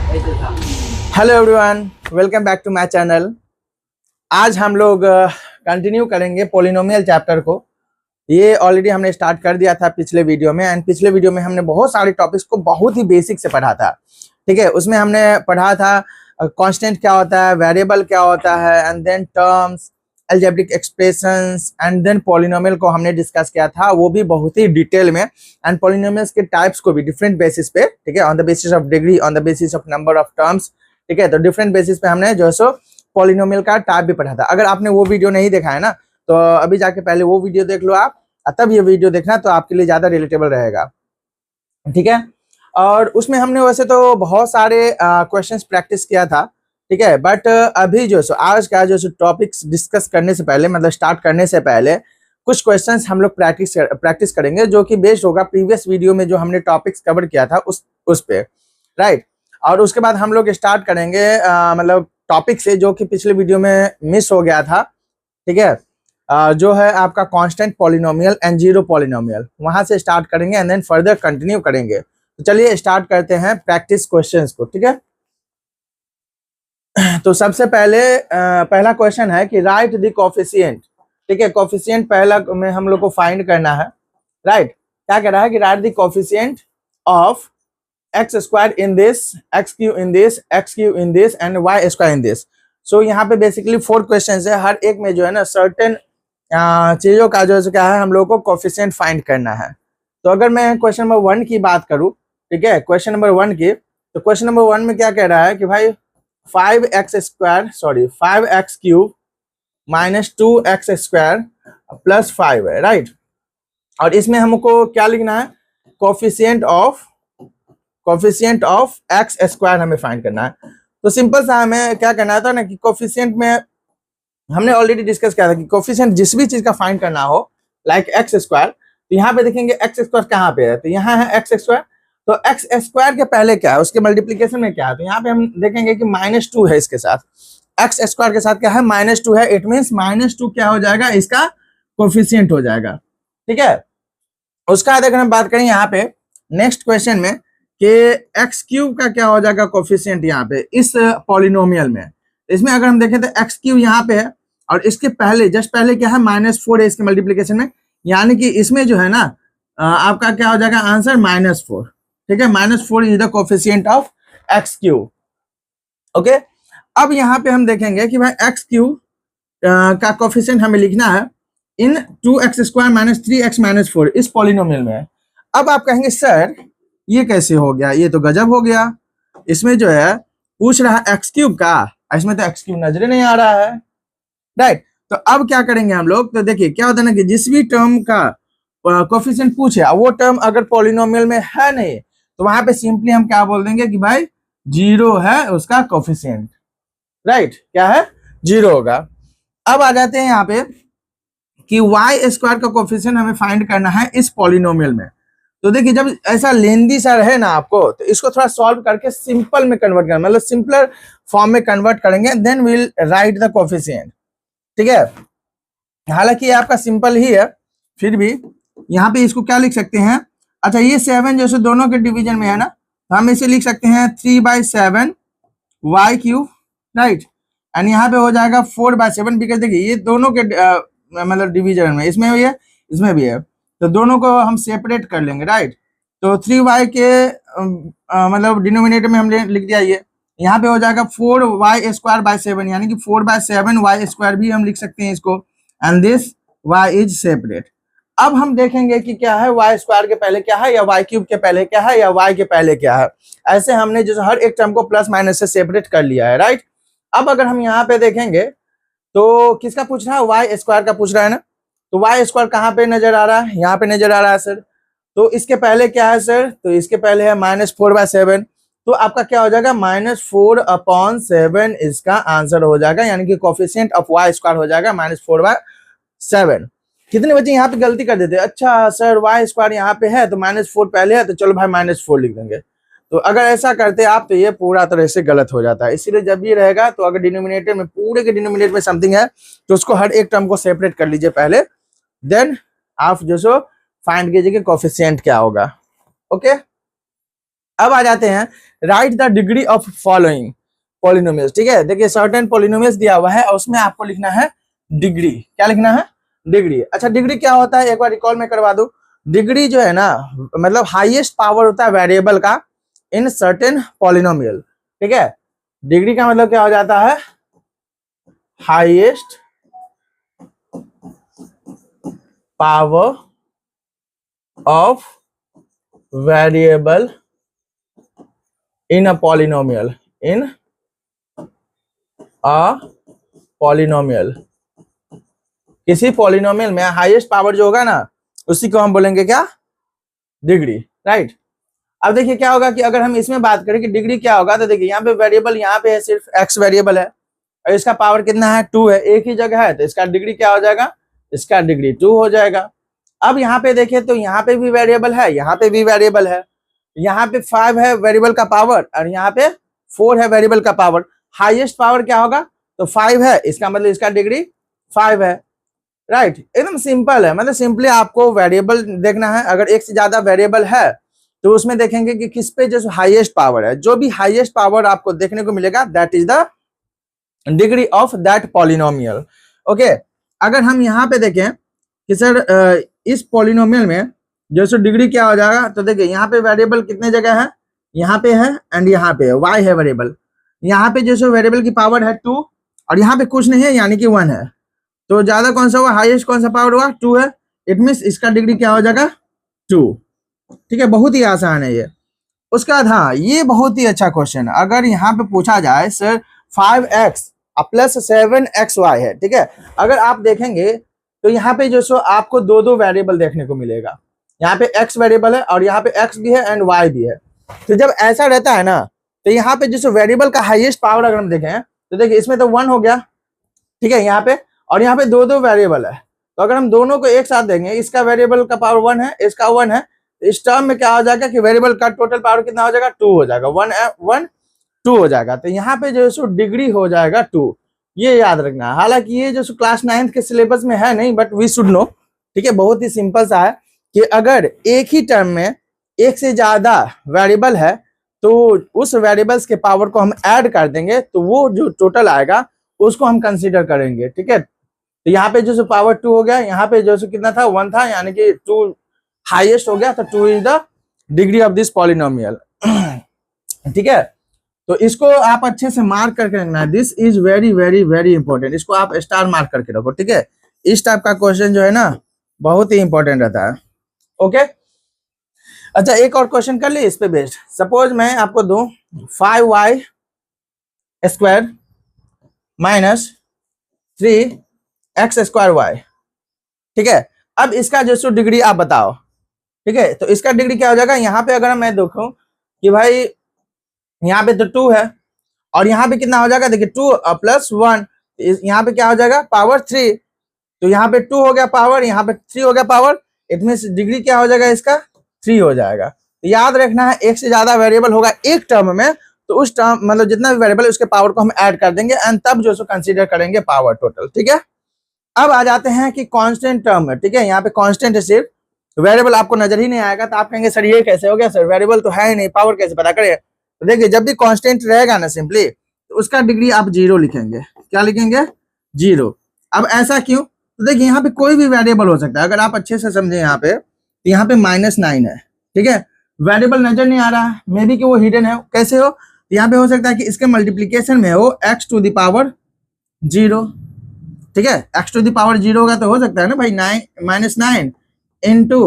Hello everyone, welcome back to my channel. आज हम लोग कंटिन्यू करेंगे पॉलिनोमियल चैप्टर को। ये ऑलरेडी हमने स्टार्ट कर दिया था पिछले वीडियो में, एंड पिछले वीडियो में हमने बहुत सारे टॉपिक्स को बहुत ही बेसिक से पढ़ा था। ठीक है, उसमें हमने पढ़ा था कांस्टेंट क्या होता है, वेरिएबल क्या होता है, and then terms, algebraic expressions, and then polynomial को हमने डिस्कस किया था, वो भी बहुत ही डिटेल में। एंड पॉलिनोमियल्स के टाइप्स को भी डिफरेंट बेसिस पे, ठीक है, on the basis of degree, on the basis of number of terms, ठीक है, तो डिफरेंट बेसिस पे हमने जो है सो पॉलिनोमियल का टाइप भी पढ़ा था। अगर आपने वो वीडियो नहीं देखा है ना, तो अभी जाके पहले वो वीडियो देख लो आप, तब ये वीडियो देखना, तो आपके लिए ज्यादा रिलेटेबल रहेगा। ठीक है, और उसमें हमने वैसे तो बहुत सारे क्वेश्चंस प्रैक्टिस किया था, ठीक है, बट अभी जो सो आज का जो सो टॉपिक्स डिस्कस करने से पहले, मतलब स्टार्ट करने से पहले कुछ क्वेश्चंस हम लोग प्रैक्टिस करेंगे, जो कि बेस्ड होगा प्रीवियस वीडियो में जो हमने टॉपिक्स कवर किया था उस पे, राइट। और उसके बाद हम लोग स्टार्ट करेंगे मतलब टॉपिक से जो कि पिछले वीडियो में मिस हो गया था, ठीक है, जो है आपका constant polynomial and zero polynomial, वहां से स्टार्ट करेंगे एंड देन फर्दर कंटिन्यू करेंगे। तो चलिए स्टार्ट करते हैं प्रैक्टिस क्वेश्चंस को, ठीक है। तो सबसे पहले पहला क्वेश्चन है कि राइट द कोफिशिएंट, ठीक है, कोफिशिएंट पहला में हम लोग को फाइंड करना है, राइट। क्या कह रहा है कि write the coefficient of X square in this, X cube in this, X cube in this and Y square in this. So यहाँ पे बेसिकली 4 क्वेश्चन है, हर एक में जो है ना सर्टेन चीजों का जो है क्या है, हम लोग को कोफिशिएंट फाइंड करना है। तो अगर मैं क्वेश्चन नंबर 1 की बात करूं, ठीक है, क्वेश्चन नंबर 1 की, तो क्वेश्चन नंबर 1 में क्या कह रहा है कि भाई 5x cube minus 2x square plus 5 है, राइट। और इसमें हमको क्या लिखना है, कोफिशिएंट ऑफ एक्स स्क्वायर हमें फाइंड करना है। तो सिंपल सा हमें क्या करना था ना कि कोफिशिएंट में हमने ऑलरेडी डिस्कस किया था कि कोफिशिएंट जिस भी चीज का फाइंड करना हो, लाइक एक्स स्क्वायर, तो यहाँ पे देखेंगे एक्स स्क्वायर कहाँ पे है, तो यहाँ है एक्स स्क्वायर। तो एक्स स्क्वायर के पहले क्या है, उसके मल्टीप्लीकेशन में क्या है, तो यहाँ पे हम देखेंगे कि -2 है इसके साथ, एक्स स्क्वायर के साथ क्या है, -2 है। इट मीन्स -2 क्या हो जाएगा, इसका कोफिशिएंट हो जाएगा, ठीक है। उसका बाद अगर हम बात करें यहाँ पे नेक्स्ट क्वेश्चन में कि एक्स क्यूब का क्या हो जाएगा कोफिशिएंट यहाँ पे इस पॉलिनोमियल में, इसमें अगर हम देखें तो एक्स क्यूब यहाँ पे है, और इसके पहले जस्ट पहले क्या है, -4 है इसके मल्टीप्लीकेशन में, यानी कि इसमें जो है ना आपका क्या हो जाएगा आंसर -4, ठीक है, -4 is the coefficient of x cube. Okay, अब यहाँ पे हम देखेंगे कि भाई एक्स क्यूब का कोफिशिएंट हमें लिखना है इन 2x square minus 3x minus 4 इस पॉलिनोमियल में। अब आप कहेंगे सर ये कैसे हो गया, ये तो गजब हो गया, इसमें जो है पूछ रहा है एक्स क्यूब का, इसमें तो एक्स क्यूब नजर नहीं आ रहा है, राइट। तो अब क्या करेंगे हम लोग, तो देखिए क्या होता है ना कि जिस भी टर्म का कोफिशिएंट पूछे वो टर्म अगर पॉलिनोमियल में है नहीं, तो वहां पे सिंपली हम क्या बोल देंगे कि भाई 0 है उसका कोफिशिएंट, राइट, क्या है 0 होगा। अब आ जाते हैं यहाँ पे कि वाई स्क्वायर का कोफिशिएंट हमें फाइंड करना है इस पॉलिनोमियल में। तो देखिए जब ऐसा लेंदी सा रहे ना आपको, तो इसको थोड़ा सॉल्व करके सिंपल में कन्वर्ट करना, मतलब सिंपलर फॉर्म में कन्वर्ट करेंगे, then will write the coefficient, ठीक है। हालांकि आपका सिंपल ही है, फिर भी यहाँ पे इसको क्या लिख सकते हैं, अच्छा ये 7 जैसे दोनों के डिवीजन में है ना, तो हम इसे लिख सकते हैं 3/7 वाई क्यूब, राइट। एंड यहाँ पे हो जाएगा 4/7, बिकॉज देखिए ये दोनों के मतलब डिवीजन में, इसमें भी है इसमें भी है, तो दोनों को हम सेपरेट कर लेंगे, राइट। तो 3y के मतलब डिनोमिनेटर में हमने लिख दिया ये, यहाँ पे हो जाएगा 4y²/7, यानी कि 4/7 y² भी हम लिख सकते हैं इसको, and this y is separate. अब हम देखेंगे कि क्या है, y² के पहले क्या है, या y³ के पहले क्या है, या y के पहले क्या है। ऐसे हमने जो हर एक टर्म को प्लस माइनस से सेपरेट कर लिया है, राइट। अब अगर हम यहाँ पे देखेंगे तो किसका पूछ रहा है, y² का पूछ रहा है ना, तो y² कहाँ पे नजर आ रहा है, यहाँ पे नजर आ रहा है सर। तो इसके पहले क्या है सर, तो इसके पहले है -4/7, तो आपका क्या हो जाएगा -4/7 इसका आंसर हो जाएगा, यानी कि कोफिशिएंट ऑफ y² हो जाएगा -4/7। कितने बच्चे यहाँ पे गलती कर देते हैं, अच्छा सर y² यहाँ पे है तो -4 पहले है, तो चलो भाई -4 लिख देंगे। तो अगर ऐसा करते आप तो ये पूरा तरह से गलत हो जाता है। इसीलिए जब भी रहेगा तो अगर डिनोमिनेटर में, पूरे के डिनोमिनेटर में समथिंग है, तो उसको हर एक टर्म को सेपरेट कर लीजिए पहले, देन आप जो सो फाइंड कीजिए कि कोफिशिएंट क्या होगा। ओके, अब आ जाते हैं right the degree of following polynomials. ठीक है, देखिए सर्टेन पॉलिनोमियल्स दिया हुआ है और उसमें आपको लिखना है डिग्री। क्या लिखना है? डिग्री। अच्छा, डिग्री क्या होता है एक बार रिकॉल में करवा दूं। डिग्री जो है ना, मतलब हाईएस्ट पावर होता है वेरिएबल का इन सर्टेन पॉलिनोमियल। ठीक है, डिग्री का मतलब क्या हो जाता है? Highest power of variable in a polynomial, in a polynomial. किसी पॉलिनोमियल में हाईएस्ट पावर जो होगा ना, उसी को हम बोलेंगे क्या? डिग्री। राइट। अब देखिए क्या होगा कि अगर हम इसमें बात करें कि डिग्री क्या होगा, तो देखिए यहाँ पे वेरिएबल यहाँ पे है, सिर्फ एक्स वेरिएबल है और इसका पावर कितना है? 2 है, एक ही जगह है, तो इसका डिग्री क्या हो जाएगा? इसका डिग्री 2 हो जाएगा। अब यहाँ पे देखिए तो यहाँ पे भी वेरिएबल है, यहाँ पे भी वेरिएबल है, यहाँ पे 5 है वेरिएबल का पावर और यहाँ पे 4 है वेरिएबल का पावर। हाईएस्ट पावर क्या होगा? तो 5 है, इसका मतलब इसका डिग्री 5 है। राइट, एकदम सिंपल है। मतलब सिंपली आपको वेरिएबल देखना है। अगर एक से ज्यादा वेरिएबल है तो उसमें देखेंगे कि किस पे जो हाईएस्ट पावर है। जो भी हाईएस्ट पावर आपको देखने को मिलेगा that is the degree of that polynomial. Okay, अगर हम यहाँ पे देखें कि सर इस पॉलिनोमियल में जो सो डिग्री क्या हो जाएगा, तो देखिए यहाँ पे वेरिएबल कितने जगह है? यहाँ पे है एंड यहाँ पे है, y है वेरिएबल। यहाँ पे जो सो वेरिएबल की पावर है 2 और यहाँ पे कुछ नहीं है यानी कि 1 है। तो ज्यादा कौन सा हुआ? हाईएस्ट कौन सा पावर हुआ? 2 है। इट मीन्स इसका डिग्री क्या हो जाएगा? 2। ठीक है, बहुत ही आसान है ये। उसके बाद हाँ, ये बहुत ही अच्छा क्वेश्चन। अगर यहाँ पे पूछा जाए सर 5x प्लस 7xy है, ठीक है, अगर आप देखेंगे तो यहाँ पे जो सो आपको दो दो वेरिएबल देखने को मिलेगा। यहाँ पे x वेरिएबल है और यहाँ पे x भी है एंड y भी है। तो जब ऐसा रहता है ना, तो यहाँ पे जो सो वेरिएबल का हाईएस्ट पावर अगर हम देखें तो देखिए इसमें तो 1 हो गया, ठीक है, यहाँ पे, और यहाँ पे दो दो वेरिएबल है। तो अगर हम दोनों को एक साथ देंगे, इसका वेरिएबल का पावर 1 है, इसका 1 है, तो इस टर्म में क्या हो जाएगा कि वेरिएबल का टोटल पावर कितना हो जाएगा? 2 हो जाएगा। 1 2 हो जाएगा। तो यहाँ पे जो सो डिग्री हो जाएगा 2। ये याद रखना। हालांकि ये जो सो क्लास 9th के सिलेबस में है नहीं, बट वी शुड नो। ठीक है, बहुत ही सिंपल सा है कि अगर एक ही टर्म में एक से ज्यादा वेरिएबल है तो उस वेरिएबल्स के पावर को हम ऐड कर देंगे तो वो जो टोटल आएगा उसको हम कंसीडर करेंगे। ठीक है, तो यहाँ पे जो सो पावर 2 हो गया, यहाँ पे जो सो कितना था? 1 था, यानी कि 2 हाईएस्ट हो गया। तो 2 is the degree of this polynomial. ठीक है, तो इसको आप अच्छे से मार्क करके रखना है। This is very very very important. इसको आप स्टार मार्क करके रखो। ठीक है, इस टाइप का क्वेश्चन जो है ना बहुत ही इंपॉर्टेंट रहता है। ओके, अच्छा एक और क्वेश्चन कर लिए इस पे बेस्ड। सपोज मैं आपको दूं 5y square minus 3x square y। ठीक है, अब इसका जो सो डिग्री आप बताओ। ठीक है, तो इसका डिग्री क्या हो जाएगा? यहाँ पे अगर मैं देखूं कि भाई यहाँ पे तो 2 है और यहाँ पे कितना हो जाएगा? देखिए 2 प्लस 1, यहाँ पे क्या हो जाएगा? पावर 3। तो यहाँ पे 2 हो गया पावर, यहाँ पे 3 हो गया पावर। इट मीन्स डिग्री क्या हो जाएगा? इसका 3 हो जाएगा। तो याद रखना है, एक से ज्यादा वेरिएबल होगा एक टर्म में तो उस टर्म मतलब जितना भी वेरिएबल है उसके पावर को हम ऐड कर देंगे एंड तब जो सो कंसीडर करेंगे पावर टोटल। ठीक है, अब आ जाते हैं कि कांस्टेंट टर्म है। ठीक है, यहाँ पे कांस्टेंट है, सिर्फ वेरिएबल आपको नजर ही नहीं आएगा। तो आप कहेंगे सर ये कैसे हो गया? सर वेरिएबल तो है ही नहीं, पावर कैसे पता करें? तो देखिए जब भी कांस्टेंट रहेगा ना सिंपली तो उसका डिग्री आप 0 लिखेंगे। क्या लिखेंगे? 0। अब ऐसा क्यों? तो देखिए यहाँ पे कोई भी वेरिएबल हो सकता है। अगर आप अच्छे से समझे यहाँ पे, तो यहाँ पे -9 है। ठीक है, वेरिएबल नजर नहीं आ रहा है, मे बी कि वो हिडन है। कैसे हो? तो यहाँ पे हो सकता है कि इसके मल्टीप्लीकेशन में हो x टू द पावर 0। ठीक है, x टू द पावर 0 होगा तो हो सकता है ना भाई -9 into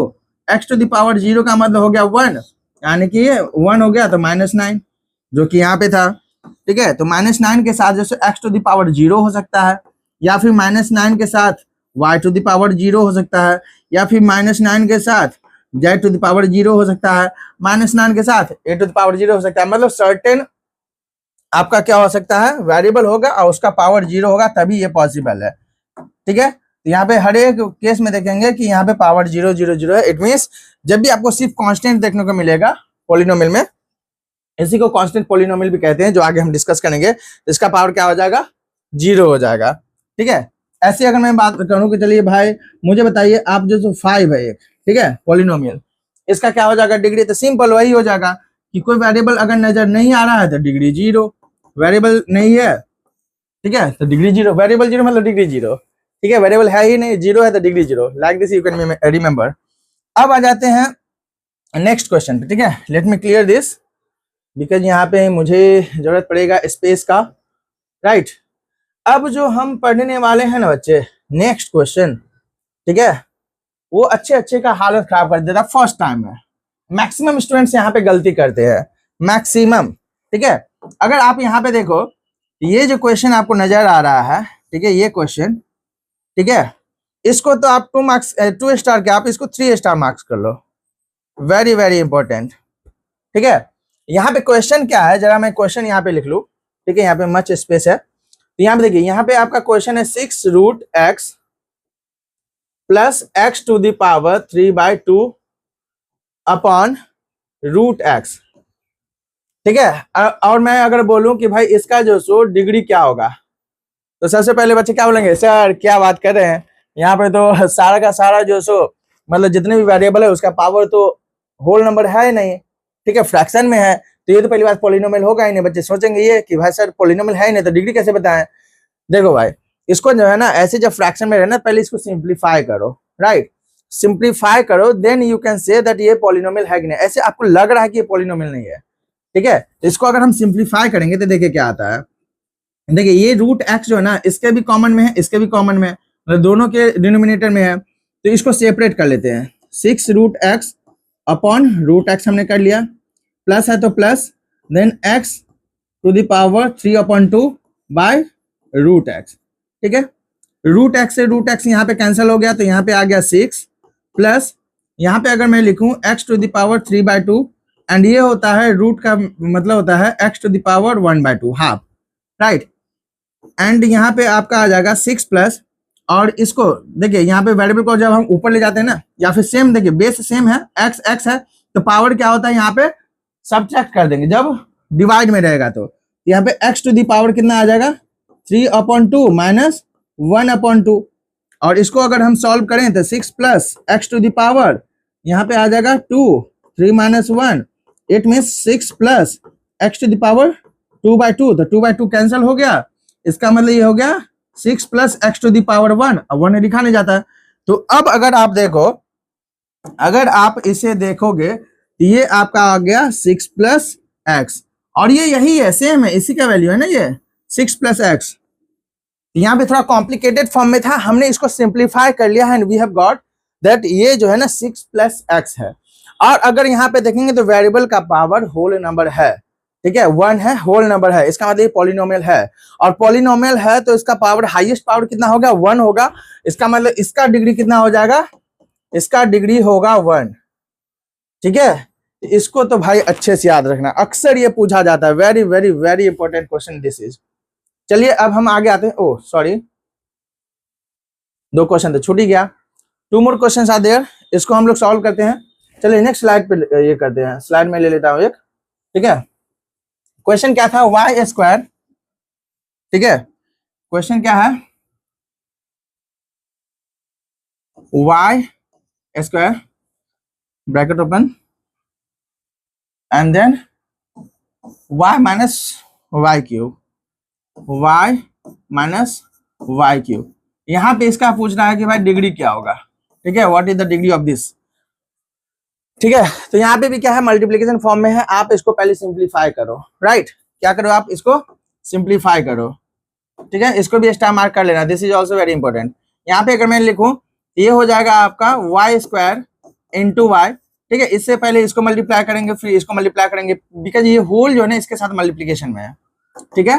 x to the power 0 का मतलब हो गया 1, यानी कि ये 1 हो गया तो -9 जो कि यहाँ पे था। ठीक है, तो -9 के साथ जैसे x टू द पावर 0 हो सकता है, या फिर -9 के साथ y टू द पावर 0 हो सकता है, या फिर -9 के साथ z टू द पावर 0 हो सकता है, -9 के साथ a टू द पावर 0 हो सकता है। मतलब सर्टेन आपका क्या हो सकता है? वेरिएबल होगा और उसका पावर 0 होगा, तभी ये पॉसिबल है। ठीक है, तो यहाँ पे हर एक केस में देखेंगे कि यहाँ पे पावर 0 0 0 है। इट मीन्स जब भी आपको सिर्फ कांस्टेंट देखने को मिलेगा पॉलिनोमियल में, इसी को कांस्टेंट पॉलिनोमियल भी कहते हैं, जो आगे हम डिस्कस करेंगे, तो इसका पावर क्या हो जाएगा? 0 हो जाएगा। ठीक है, ऐसे अगर मैं बात करूं कि चलिए भाई मुझे बताइए आप जो 5 है एक, ठीक है, पॉलिनोमियल, इसका क्या हो जाएगा डिग्री? तो सिंपल वही हो जाएगा कि कोई वेरिएबल अगर नजर नहीं आ रहा है तो डिग्री 0, वेरिएबल नहीं है, ठीक है, तो डिग्री 0, वेरिएबल 0 मतलब डिग्री 0, ठीक है, वेरिएबल है ही नहीं, 0 है तो degree 0, like this you can remember. अब आ जाते हैं नेक्स्ट क्वेश्चन पे, ठीक है, let me clear this because यहाँ पे मुझे जरूरत पड़ेगा स्पेस का, राइट। अब जो हम पढ़ने वाले हैं ना बच्चे, नेक्स्ट क्वेश्चन, ठीक है, वो अच्छे अच्छे का हालत खराब कर देता फर्स्ट टाइम में। मैक्सिमम स्टूडेंट्स यहाँ पे गलती करते हैं, मैक्सिमम, ठीक है। अगर आप यहाँ पे देखो, ये जो क्वेश्चन आपको नजर आ रहा है, ठीक है, ये क्वेश्चन, ठीक है, इसको तो आप 2 मार्क्स 2 स्टार के, आप इसको 3 स्टार मार्क्स कर लो, वेरी वेरी इंपॉर्टेंट, ठीक है। यहाँ पे क्वेश्चन क्या है, जरा मैं क्वेश्चन यहाँ पे लिख लूं, ठीक है, यहाँ पे मच स्पेस है, तो यहाँ पे देखिए, यहाँ पे आपका क्वेश्चन है 6 root x plus x to the power 3/2 upon root x, ठीक है। और मैं अगर बोलूं कि भाई इसका जो सो डिग्री क्या होगा, तो सबसे पहले बच्चे क्या बोलेंगे, सर क्या बात कर रहे हैं, यहाँ पे तो सारा का सारा जो सो मतलब जितने भी वेरिएबल है उसका पावर तो होल नंबर है ही नहीं, ठीक है, फ्रैक्शन में है, तो ये तो पहली बात पॉलिनोमियल होगा ही नहीं। बच्चे सोचेंगे ये कि भाई सर पॉलिनोमियल है ही नहीं तो डिग्री कैसे बताएं। देखो भाई, इसको जो है ना ऐसे जब फ्रैक्शन में रहना, पहले इसको सिंप्लीफाई करो, राइट, सिंप्लीफाई करो, then you can say that ये पॉलिनोमियल है कि नहीं। ऐसे आपको लग रहा है कि ये पॉलिनोमियल नहीं है, ठीक है, इसको अगर हम सिंप्लीफाई करेंगे तो देखिए क्या आता है। देखिए ये रूट एक्स जो है ना, इसके भी कॉमन में है, इसके भी कॉमन में है, मतलब दोनों के डिनोमिनेटर में है, तो इसको सेपरेट कर लेते हैं। 6 root x upon root x हमने कर लिया, प्लस है तो plus, then x to the power 3/2 by root x, ठीक है। रूट एक्स से रूट एक्स यहाँ पे कैंसिल हो गया, तो यहाँ पे आ गया 6 प्लस, यहाँ पे अगर मैं लिखूं x to the power 3/2, and ये होता है रूट का मतलब होता है x to the power 1/2 half, right. And यहाँ पे आपका आ जाएगा 6 प्लस, और इसको देखिए यहाँ पे वेरिएबल को जब हम ऊपर ले जाते हैं ना, या फिर सेम देखिए बेस सेम है, एक्स एक्स है, तो पावर क्या होता है यहाँ पे सब्ट्रैक्ट कर देंगे जब डिवाइड में रहेगा, तो यहाँ पे एक्स टू दी पावर कितना आ जाएगा 3/2 माइनस 1/2, और इसको अगर हम सॉल्व करें तो 6 plus x to the power यहाँ पे आ जाएगा 2, 3 minus 1, it means 6 plus x to the power 2/2, तो 2/2 कैंसिल हो गया, इसका मतलब ये हो गया 6 plus x to the power 1, अब 1 लिखा नहीं जाता है। तो अब अगर आप देखो, अगर आप इसे देखोगे तो ये आपका आ गया 6 प्लस एक्स, और ये यही है, सेम है, इसी का वैल्यू है ना ये 6 प्लस एक्स। यहाँ पे थोड़ा कॉम्प्लिकेटेड फॉर्म में था, हमने इसको सिंप्लीफाई कर लिया है, and we have got that ये जो है ना 6 प्लस एक्स है। और अगर यहाँ पे देखेंगे तो वेरिएबल का पावर होल नंबर है, ठीक है, 1 है, होल नंबर है, इसका मतलब पॉलिनोमियल है, और पॉलिनोमियल है तो इसका पावर हाईएस्ट पावर कितना होगा 1 होगा, इसका मतलब इसका डिग्री कितना हो जाएगा, इसका डिग्री होगा 1, ठीक है। इसको तो भाई अच्छे से याद रखना, अक्सर ये पूछा जाता है, very very very important question this is. चलिए अब हम आगे आते हैं, ओह सॉरी 2 क्वेश्चन तो छूट ही गया, 2 मोर क्वेश्चन आर देयर, इसको हम लोग सॉल्व करते हैं। चलिए नेक्स्ट स्लाइड पे ये करते हैं, स्लाइड में ले लेता हूं एक, ठीक है। क्वेश्चन क्या था, वाई स्क्वायर, ठीक है, क्वेश्चन क्या है, y square bracket open and then y minus y cube, y minus y cube. यहाँ पे इसका पूछना है कि भाई डिग्री क्या होगा, ठीक है, what is the degree of this, ठीक है। तो यहाँ पे भी क्या है, मल्टीप्लिकेशन फॉर्म में है, आप इसको पहले सिंप्लीफाई करो, राइट, क्या करो आप इसको सिंप्लीफाई करो, ठीक है, इसको भी स्टार मार्क कर लेना, this is also very important. यहाँ पे अगर मैं लिखूं ये हो जाएगा आपका वाई स्क्वायर इंटू वाई, ठीक है, इससे पहले इसको मल्टीप्लाई करेंगे फिर इसको मल्टीप्लाई करेंगे, बिकॉज ये होल जो है ना इसके साथ मल्टीप्लिकेशन में है, ठीक है।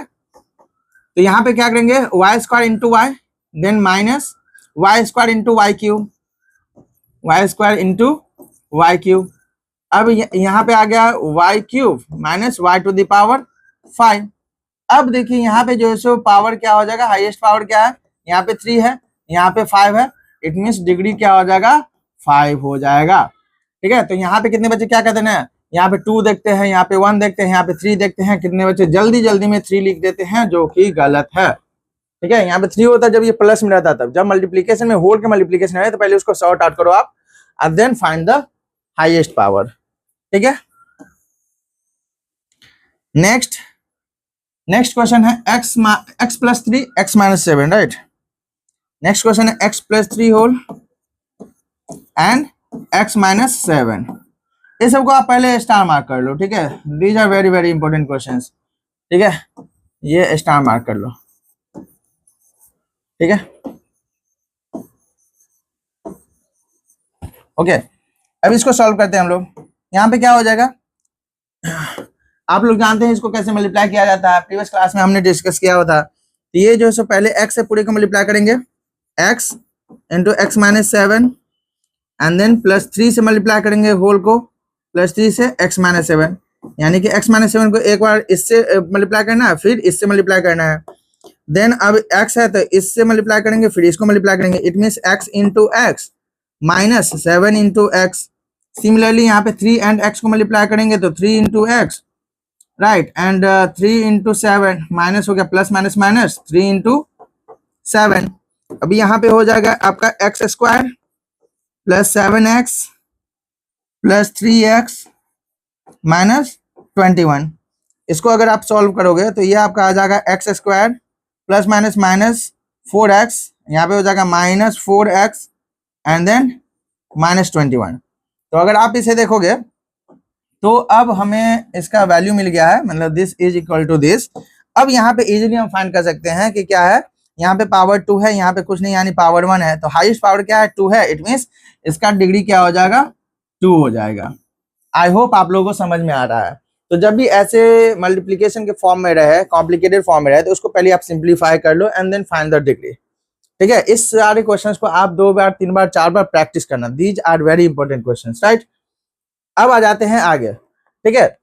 तो यहाँ पे क्या करेंगे, y square into y, then minus y square into y cube, y square into y cube. अब यहाँ पे आ गया y cube minus y to the power 5। अब देखिए यहाँ पे जो है सो पावर क्या हो जाएगा, हाईएस्ट पावर क्या है, यहाँ पे 3 है, यहाँ पे 5 है, इट मीन्स डिग्री क्या हो जाएगा 5 हो जाएगा, ठीक है। तो यहाँ पे कितने बच्चे क्या कहते हैं, यहाँ पे 2 देखते हैं, यहाँ पे 1 देखते हैं, यहाँ पे 3 देखते हैं, कितने बच्चे जल्दी जल्दी में 3 लिख देते हैं, जो कि गलत है, ठीक है। यहाँ पे 3 होता है जब ये प्लस में रहता, तब जब मल्टीप्लीकेशन में होल के मल्टीप्लीकेशन है तो पहले उसको सॉर्ट आउट करो आप, and then find the highest power, ठीक है। नेक्स्ट क्वेश्चन है x plus 3 x minus 7, right. Next question है x plus 3 whole and x minus 7। इस सबको आप पहले स्टार मार्क कर लो, ठीक है। These are very very important questions, ठीक है। ये स्टार मार्क कर लो, ठीक है। ओके, अब इसको सॉल्व करते हैं हम लोग। यहाँ पे क्या हो जाएगा, आप लोग जानते हैं इसको कैसे मल्टीप्लाई किया जाता है, प्रीवियस क्लास में हमने डिस्कस किया हुआ था। तो ये जो है सो पहले x से पूरे को मल्टीप्लाई करेंगे, x into x minus 7, and then plus 3 से मल्टीप्लाई करेंगे होल को, प्लस 3 से x माइनस 7, यानी कि x माइनस 7 को एक बार इससे मल्टीप्लाई करना है, फिर इससे मल्टीप्लाई करना है। देन अब x है तो इससे मल्टीप्लाई करेंगे, फिर इसको मल्टीप्लाई करेंगे। It means x into x minus 7 into x. Similarly यहाँ पे 3 एंड x को मल्टीप्लाई करेंगे तो 3 into x, right. And 3 into 7 minus हो गया, प्लस माइनस माइनस 3 इंटू 7। अभी यहाँ पे हो जाएगा आपका x square plus 7x plus 3x minus 21। इसको अगर आप सॉल्व करोगे तो ये आपका आ जाएगा x square plus minus minus 4x, यहाँ पे हो जाएगा minus 4x and then minus 21। तो अगर आप इसे देखोगे तो अब हमें इसका वैल्यू मिल गया है, मतलब this is equal to this. अब यहाँ पे इजीली हम फाइंड कर सकते हैं कि क्या है, यहाँ पे पावर 2 है, यहाँ पे कुछ नहीं यानी पावर 1 है, तो हाईएस्ट पावर क्या है 2 है। इट मीन्स इसका डिग्री क्या हो जाएगा 2 हो जाएगा। आई होप आप लोगों को समझ में आ रहा है। तो जब भी ऐसे मल्टीप्लीकेशन के फॉर्म में रहे, कॉम्प्लिकेटेड फॉर्म में रहे, तो उसको पहले आप सिंप्लीफाई कर लो and then find the degree, ठीक है। इस सारे क्वेश्चंस को आप 2 बार 3 बार 4 बार प्रैक्टिस करना। These are very important questions, right. अब आ जाते हैं आगे, ठीक है।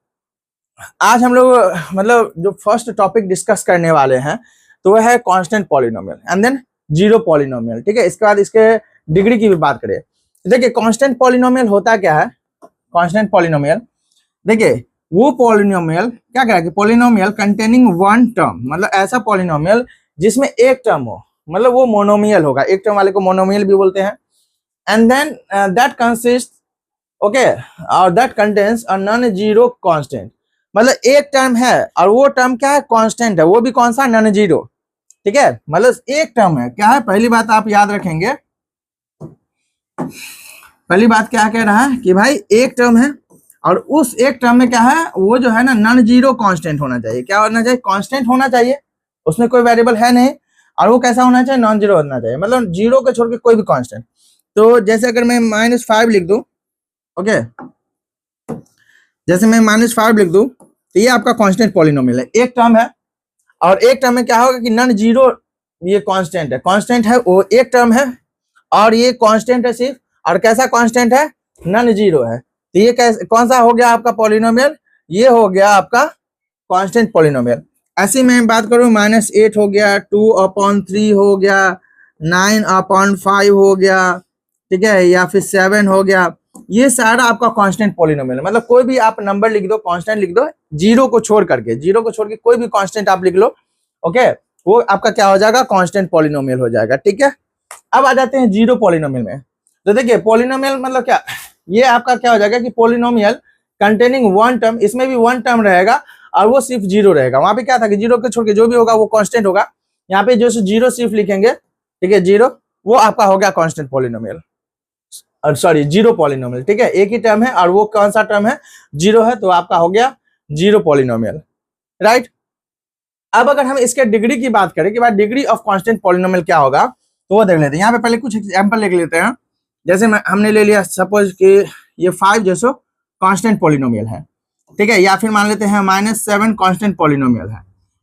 आज हम लोग मतलब जो फर्स्ट टॉपिक डिस्कस करने वाले हैं तो वह है constant polynomial and than zero polynomial, ठीक है। इसके बाद इसके डिग्री की भी बात करें। देखिए कांस्टेंट पॉलिनोमियल होता क्या है। कांस्टेंट पॉलिनोमियल, देखिए वो पॉलिनोमियल क्या कह रहा है कि पॉलिनोमियल कंटेनिंग वन टर्म, मतलब ऐसा पॉलिनोमियल जिसमें एक टर्म हो, मतलब वो मोनोमियल होगा। एक टर्म वाले को मोनोमियल भी बोलते हैं। And then that consist, okay, और that contains a non zero constant, मतलब एक टर्म है और वो टर्म क्या है कांस्टेंट है, वो भी कौन सा, नॉन जीरो, ठीक है। मतलब एक टर्म है, क्या है, पहली बात आप याद रखेंगे, पहली बात क्या कह रहा है कि भाई एक टर्म है और उस एक टर्म में क्या है, वो जो है ना नॉन जीरो कांस्टेंट होना चाहिए। क्या होना चाहिए, कांस्टेंट होना चाहिए, उसमें कोई वेरिएबल है नहीं, और वो कैसा होना चाहिए, नॉन जीरो होना चाहिए, मतलब जीरो को छोड़ के कोई भी कांस्टेंट। तो जैसे अगर मैं -5 लिख दूं, ओके, जैसे मैं -5 लिख दूं तो ये आपका कांस्टेंट पॉलिनोमियल है। एक टर्म है और एक टर्म में क्या होगा कि नॉन जीरो, ये कांस्टेंट है, कांस्टेंट है, वो एक टर्म है और ये कांस्टेंट है सिर्फ, और कैसा कांस्टेंट है, नॉन जीरो है। तो ये कैसे, कौन सा हो गया आपका पॉलिनोमियल, ये हो गया आपका कांस्टेंट पॉलिनोमियल। ऐसी मैं बात करूं -8 हो गया, 2/3 हो गया, 9/5 हो गया, ठीक है, या फिर 7 हो गया, ये सारा आपका कांस्टेंट पॉलिनोमियल। मतलब कोई भी आप नंबर लिख दो, कांस्टेंट लिख दो, जीरो को छोड़ करके, जीरो को छोड़ के कोई भी कांस्टेंट आप लिख लो, ओके, वो आपका क्या हो जाएगा, कांस्टेंट पॉलिनोमियल हो जाएगा, ठीक है। अब आ जाते हैं जीरो पॉलिनोमियल में। तो देखिए पॉलिनोमियल मतलब क्या, ये आपका क्या हो जाएगा कि पॉलिनोमियल कंटेनिंग वन टर्म, इसमें भी वन टर्म रहेगा और वो सिर्फ जीरो रहेगा। वहां पे क्या था कि जीरो को छोड़ के जो भी होगा वो कांस्टेंट होगा। यहाँ पे जो जीरो सिर्फ लिखेंगे, ठीक है, जीरो, वो आपका हो गया कांस्टेंट पॉलिनोमियल, और सॉरी जीरो पॉलिनोमियल, ठीक है। एक ही टर्म है और वो कौन सा टर्म है, जीरो है, तो आपका हो गया जीरो पॉलिनोमियल, राइट। अब अगर हम इसके डिग्री की बात करें कि भाई डिग्री ऑफ कांस्टेंट पॉलिनोमियल क्या होगा, तो वो देख लेते हैं। यहाँ पे पहले कुछ एग्जांपल लिख लेते हैं। जैसे हमने ले लिया सपोज कि ये 5 जैसो कांस्टेंट पॉलिनोमियल है, ठीक है, या फिर मान लेते हैं -7 कांस्टेंट पॉलिनोमियल है,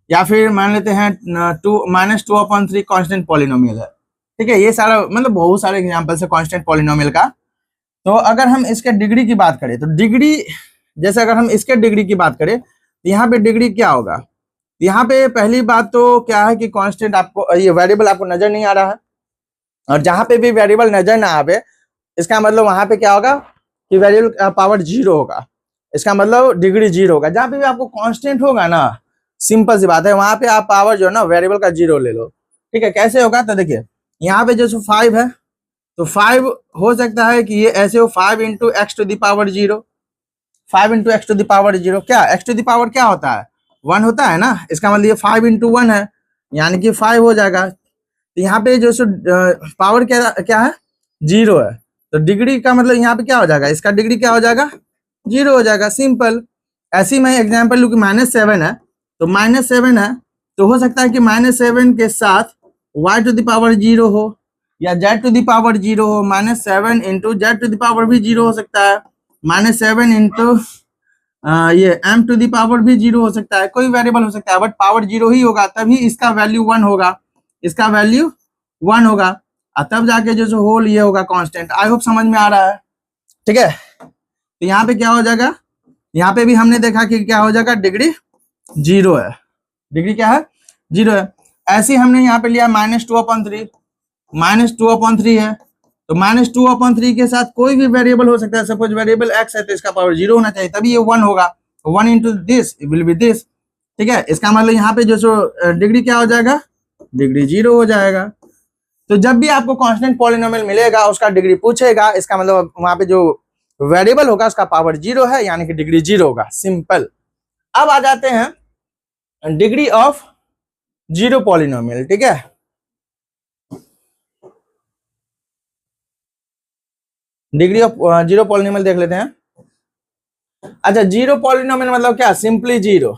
या फिर मान लेते हैं -2/3 कांस्टेंट पॉलिनोमियल है, ठीक है। ये सारा मतलब बहुत सारे एग्जांपल है कांस्टेंट पॉलिनोमियल का। तो अगर हम इसके डिग्री की बात करें तो डिग्री, जैसे अगर हम इसके डिग्री की बात करें तो यहाँ पे डिग्री क्या होगा, यहाँ पे पहली बात तो क्या है कि कांस्टेंट आपको, ये वेरिएबल आपको नजर नहीं आ रहा है, और जहां पे भी वेरिएबल नजर ना आवे इसका मतलब वहां पे क्या होगा कि वेरिएबल का पावर जीरो होगा, इसका मतलब डिग्री जीरो होगा। जहां पे भी आपको कांस्टेंट होगा ना, सिंपल सी बात है, वहां पे आप पावर जो है ना वेरिएबल का जीरो ले लो, ठीक है। कैसे होगा, तो देखिए यहाँ पे जैसे 5 है तो 5 हो सकता है कि ये ऐसे हो 5 × x⁻0, 5 × x⁻0, क्या x⁻ क्या होता है, 1 होता है ना, इसका मतलब ये 5 इंटू 1 है, यानी कि 5 हो जाएगा। तो यहाँ पे जो सो पावर क्या क्या है, 0 है, तो डिग्री का मतलब यहाँ पे क्या हो जाएगा, इसका डिग्री क्या हो जाएगा, 0 हो जाएगा, सिंपल। ऐसी मैं एग्जाम्पल लूँ कि -7 है, तो -7 है, तो हो सकता है कि -7 के साथ y टू द पावर 0 हो या z टू द पावर 0 हो। -7 into z to the power भी 0 हो सकता है, -7 इंटू ये m टू द पावर भी 0 हो सकता है, कोई वेरिएबल हो सकता है, बट पावर 0 ही होगा, तभी इसका वैल्यू 1 होगा, इसका वैल्यू 1 होगा, और तब जाके जो होल ये होगा कांस्टेंट। आई होप समझ में आ रहा है, ठीक है। तो यहाँ पे क्या हो जाएगा, यहाँ पे भी हमने देखा कि क्या हो जाएगा, डिग्री 0 है, डिग्री क्या है, 0 है। ऐसे ही हमने यहाँ पे लिया -2/3, -2/3 है, तो -2/3 के साथ कोई भी वेरिएबल हो सकता है, सपोज वेरिएबल x है तो इसका पावर 0 होना चाहिए, तभी ये 1 होगा, 1 into this will be this, ठीक है। इसका मतलब यहाँ पे जो डिग्री क्या हो जाएगा, डिग्री 0 हो जाएगा। तो जब भी आपको कांस्टेंट पॉलिनोमियल मिलेगा उसका डिग्री पूछेगा, इसका मतलब वहां पे जो वेरिएबल होगा उसका पावर 0 है, यानी कि डिग्री 0 होगा, सिंपल। अब आ जाते हैं डिग्री ऑफ 0 पॉलिनोमियल, ठीक है। डिग्री ऑफ 0 पॉलिनोमियल देख लेते हैं। अच्छा, 0 पॉलिनोमियल मतलब क्या, सिंपली 0।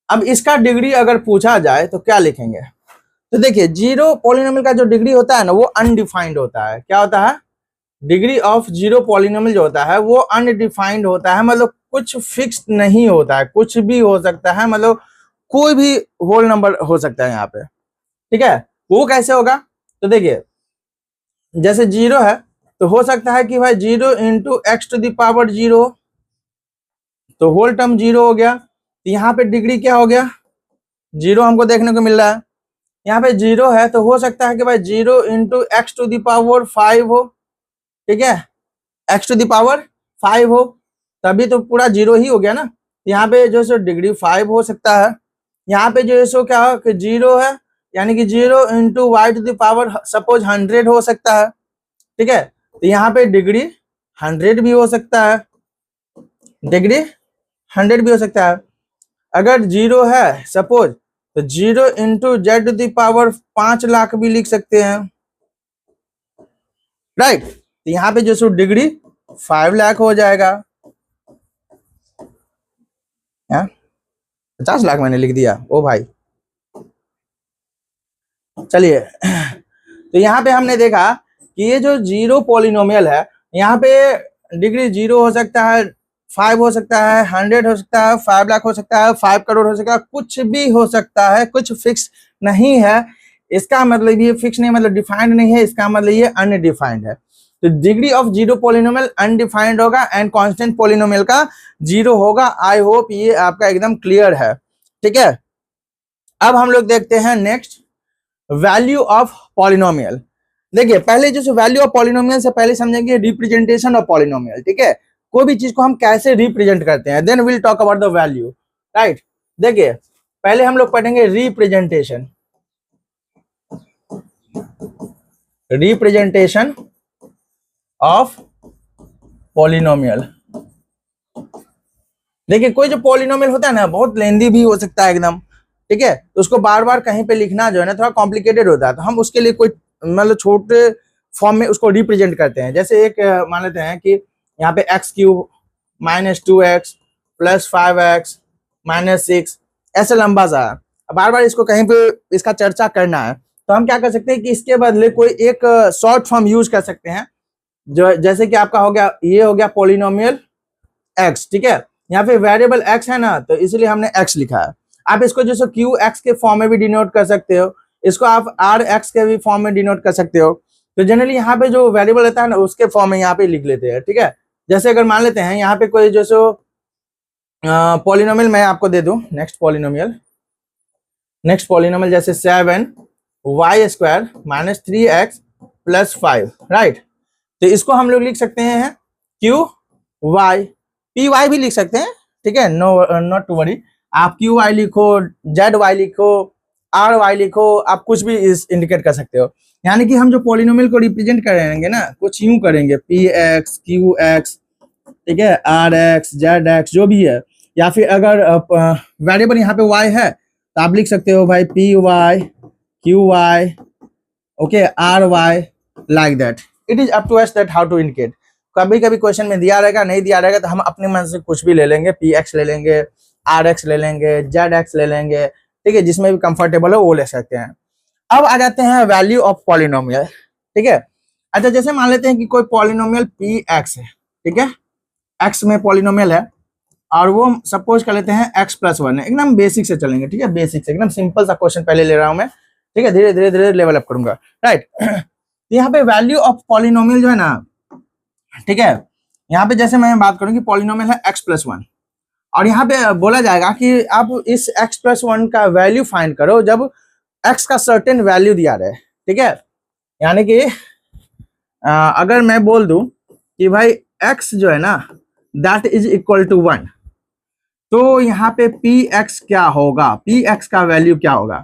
अब इसका डिग्री अगर पूछा जाए तो क्या लिखेंगे, तो देखिए 0 पॉलिनोमियल का जो डिग्री होता है ना वो अनडिफाइंड होता है। क्या होता है, डिग्री ऑफ 0 पॉलिनोमियल जो होता है वो अनडिफाइंड होता है, मतलब कुछ फिक्स नहीं होता है, कुछ भी हो सकता है, मतलब कोई भी होल नंबर हो सकता है यहाँ पे, ठीक है। वो कैसे होगा, तो देखिए जैसे 0 है तो हो सकता है कि भाई 0 into x to the power 0, तो होल टर्म 0 हो गया। तो यहाँ पे डिग्री क्या हो गया, 0 हमको देखने को मिल रहा है। यहाँ पे 0 है तो हो सकता है कि भाई 0 into x to the power 5 हो, ठीक है, एक्स टू द पावर 5 हो, तभी तो पूरा 0 ही हो गया ना। यहाँ पे जो सो डिग्री 5 हो सकता है। यहाँ पे जो है सो क्या हो कि 0 है, यानी कि 0 into y to the power suppose 100 हो सकता है, ठीक है। तो यहाँ पे डिग्री 100 भी हो सकता है, डिग्री 100 भी हो सकता है। अगर 0 है सपोज, तो 0 into z to the power 5 lakh भी लिख सकते हैं, राइट। तो यहाँ पे जो सो डिग्री 5 लाख हो जाएगा, 50 लाख मैंने लिख दिया, ओ भाई। चलिए तो यहाँ पे हमने देखा कि ये जो 0 पॉलिनोमियल है, यहाँ पे डिग्री 0 हो सकता है, 5 हो सकता है, 100 हो सकता है, 5 लाख हो सकता है, 5 करोड़ हो सकता है, कुछ भी हो सकता है, कुछ फिक्स नहीं है। इसका मतलब ये फिक्स नहीं, मतलब डिफाइंड नहीं है, इसका मतलब ये अनडिफाइंड है। तो डिग्री ऑफ 0 पॉलिनोमियल अनडिफाइंड होगा एंड कांस्टेंट पॉलिनोमियल का 0 होगा। आई होप ये आपका एकदम क्लियर है, ठीक है। अब हम लोग देखते हैं नेक्स्ट, वैल्यू ऑफ पॉलिनोमियल। देखिए पहले जो वैल्यू ऑफ पॉलिनोमियल से पहले समझेंगे रिप्रेजेंटेशन ऑफ पॉलिनोमियल, ठीक है। कोई भी चीज को हम कैसे रिप्रेजेंट करते हैं, then will talk about the value, right. देखिए पहले हम लोग पढ़ेंगे रिप्रेजेंटेशन, रिप्रेजेंटेशन ऑफ पॉलिनोमियल। देखिए कोई जो पॉलिनोमियल होता है ना बहुत लेंदी भी हो सकता है एकदम, ठीक है, तो उसको बार बार कहीं पे लिखना जो है ना थोड़ा कॉम्प्लिकेटेड होता है, तो हम उसके लिए कोई मतलब छोटे फॉर्म में उसको रिप्रेजेंट करते हैं। जैसे एक मान लेते हैं कि यहाँ पे x³ -2x + 5x -6, ऐसे लंबा सा बार बार इसको कहीं पे इसका चर्चा करना है, तो हम क्या कर सकते हैं कि इसके बदले कोई एक शॉर्ट फॉर्म यूज कर सकते हैं, जो जैसे कि आपका हो गया, ये हो गया पॉलिनोमियल x, ठीक है। यहाँ पे वेरिएबल x है ना, तो इसलिए हमने x लिखा है। आप इसको जैसे qx के फॉर्म में भी डिनोट कर सकते हो, इसको आप rx के भी फॉर्म में डिनोट कर सकते हो। तो जनरली यहाँ पे जो वेरिएबल रहता है ना उसके फॉर्म में यहाँ पे लिख लेते हैं, ठीक है। जैसे अगर मान लेते हैं यहाँ पे कोई जो सो पॉलिनोमियल मैं आपको दे दूं, नेक्स्ट पॉलिनोमियल जैसे 7y² -3x + 5, राइट। तो इसको हम लोग लिख सकते हैं qy, py भी लिख सकते हैं, ठीक है, नॉट टू वरी। आप qy लिखो, zy लिखो, ry लिखो, आप कुछ भी इंडिकेट कर सकते हो। यानी कि हम जो पॉलिनोमियल को रिप्रेजेंट करेंगे ना कुछ यूं करेंगे, px qx, ठीक है, rx zx जो भी है, या फिर अगर वेरिएबल यहाँ पे y है तो आप लिख सकते हो भाई P Y Q Y, okay, R Y, like that. It is up to us that how to indicate. कभी कभी क्वेश्चन में दिया रहेगा, नहीं दिया रहेगा तो हम अपने मन से कुछ भी ले लेंगे, पी एक्स ले लेंगे, आर एक्स ले लेंगे, जेड एक्स ले लेंगे, ठीक है, जिसमें भी कंफर्टेबल हो वो ले सकते हैं. अब आ जाते हैं वैल्यू ऑफ पॉलिनोमियल. ठीक है, अच्छा जैसे मान लेते हैं कि कोई पॉलिनोमियल पी एक्स है, ठीक है, एक्स में पॉलिनोमियल है और वो सपोज कर लेते हैं एक्स प्लस वन है. एकदम बेसिक से चलेंगे, ठीक है, बेसिक से एकदम सिंपल सा क्वेश्चन पहले ले रहा हूं मैं, ठीक है, धीरे धीरे धीरे लेवल अप करूंगा, राइट. यहाँ पे वैल्यू ऑफ पॉलिनोमियल जो है ना, ठीक है, यहाँ पे जैसे मैं बात करूं कि पॉलिनोमियल है एक्स प्लस वन और यहाँ पे बोला जाएगा कि आप इस एक्स प्लस वन का वैल्यू फाइंड करो जब एक्स का सर्टेन वैल्यू दिया रहे. ठीक है, यानी कि अगर मैं बोल दूं कि भाई एक्स जो है ना that is equal to one, तो यहाँ पे पी एक्स क्या होगा, पी एक्स का वैल्यू क्या होगा.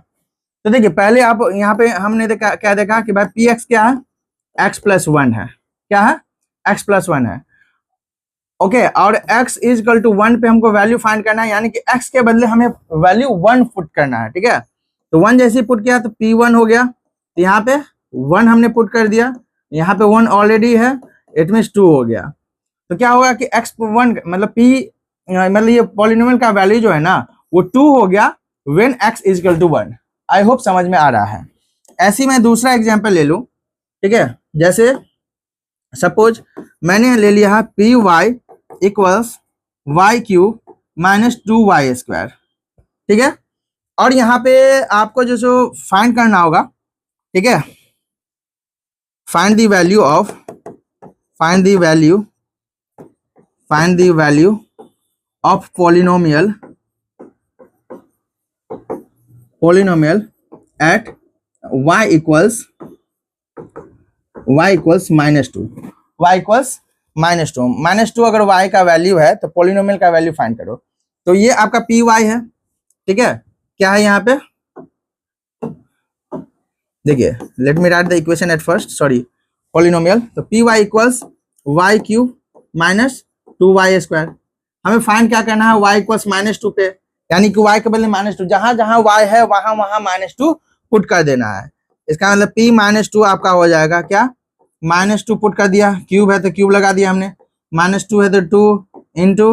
तो देखिए पहले आप यहाँ पे हमने देखा, क्या देखा कि भाई पी एक्स क्या है, एक्स प्लस वन है, क्या है, एक्स प्लस वन है, ओके, और x is equal to one पे हमको वैल्यू फाइंड करना है, यानी कि x के बदले हमें वैल्यू वन पुट करना है. ठीक है, तो वन जैसे ही पुट किया तो p1 हो गया, तो यहाँ पे वन हमने पुट कर दिया, यहाँ पे वन ऑलरेडी है, इट मीन्स टू हो गया. तो क्या होगा कि x1 मतलब p मतलब ये पॉलिनोमियल का वैल्यू जो है ना वो टू हो गया when x is equal to one. I hope समझ में आ रहा है. ऐसी मैं दूसरा एग्जाम्पल ले लूं, ठीक है, जैसे सपोज मैंने ले लिया है P Y equals Y cube minus two Y square. ठीक है, और यहाँ पे आपको जो फाइंड करना होगा, ठीक है, find the value of polynomial at y equals minus two. Minus two अगर y का वैल्यू है तो पॉलिनोमियल का वैल्यू फाइंड करो. तो ये आपका पी वाई है, ठीक है, क्या है यहाँ पे, देखिए let me write the equation at first, sorry, polynomial. तो P Y equals Y cube minus two Y square. हमें फाइंड क्या करना है, y इक्वल्स माइनस टू पे, यानी कि y के बदले माइनस टू, जहां जहां y है वहां वहां माइनस टू पुट कर देना है. इसका मतलब p माइनस टू आपका हो जाएगा क्या, माइनस टू पुट कर दिया, क्यूब है तो क्यूब लगा दिया हमने, माइनस टू है तो टू इंटू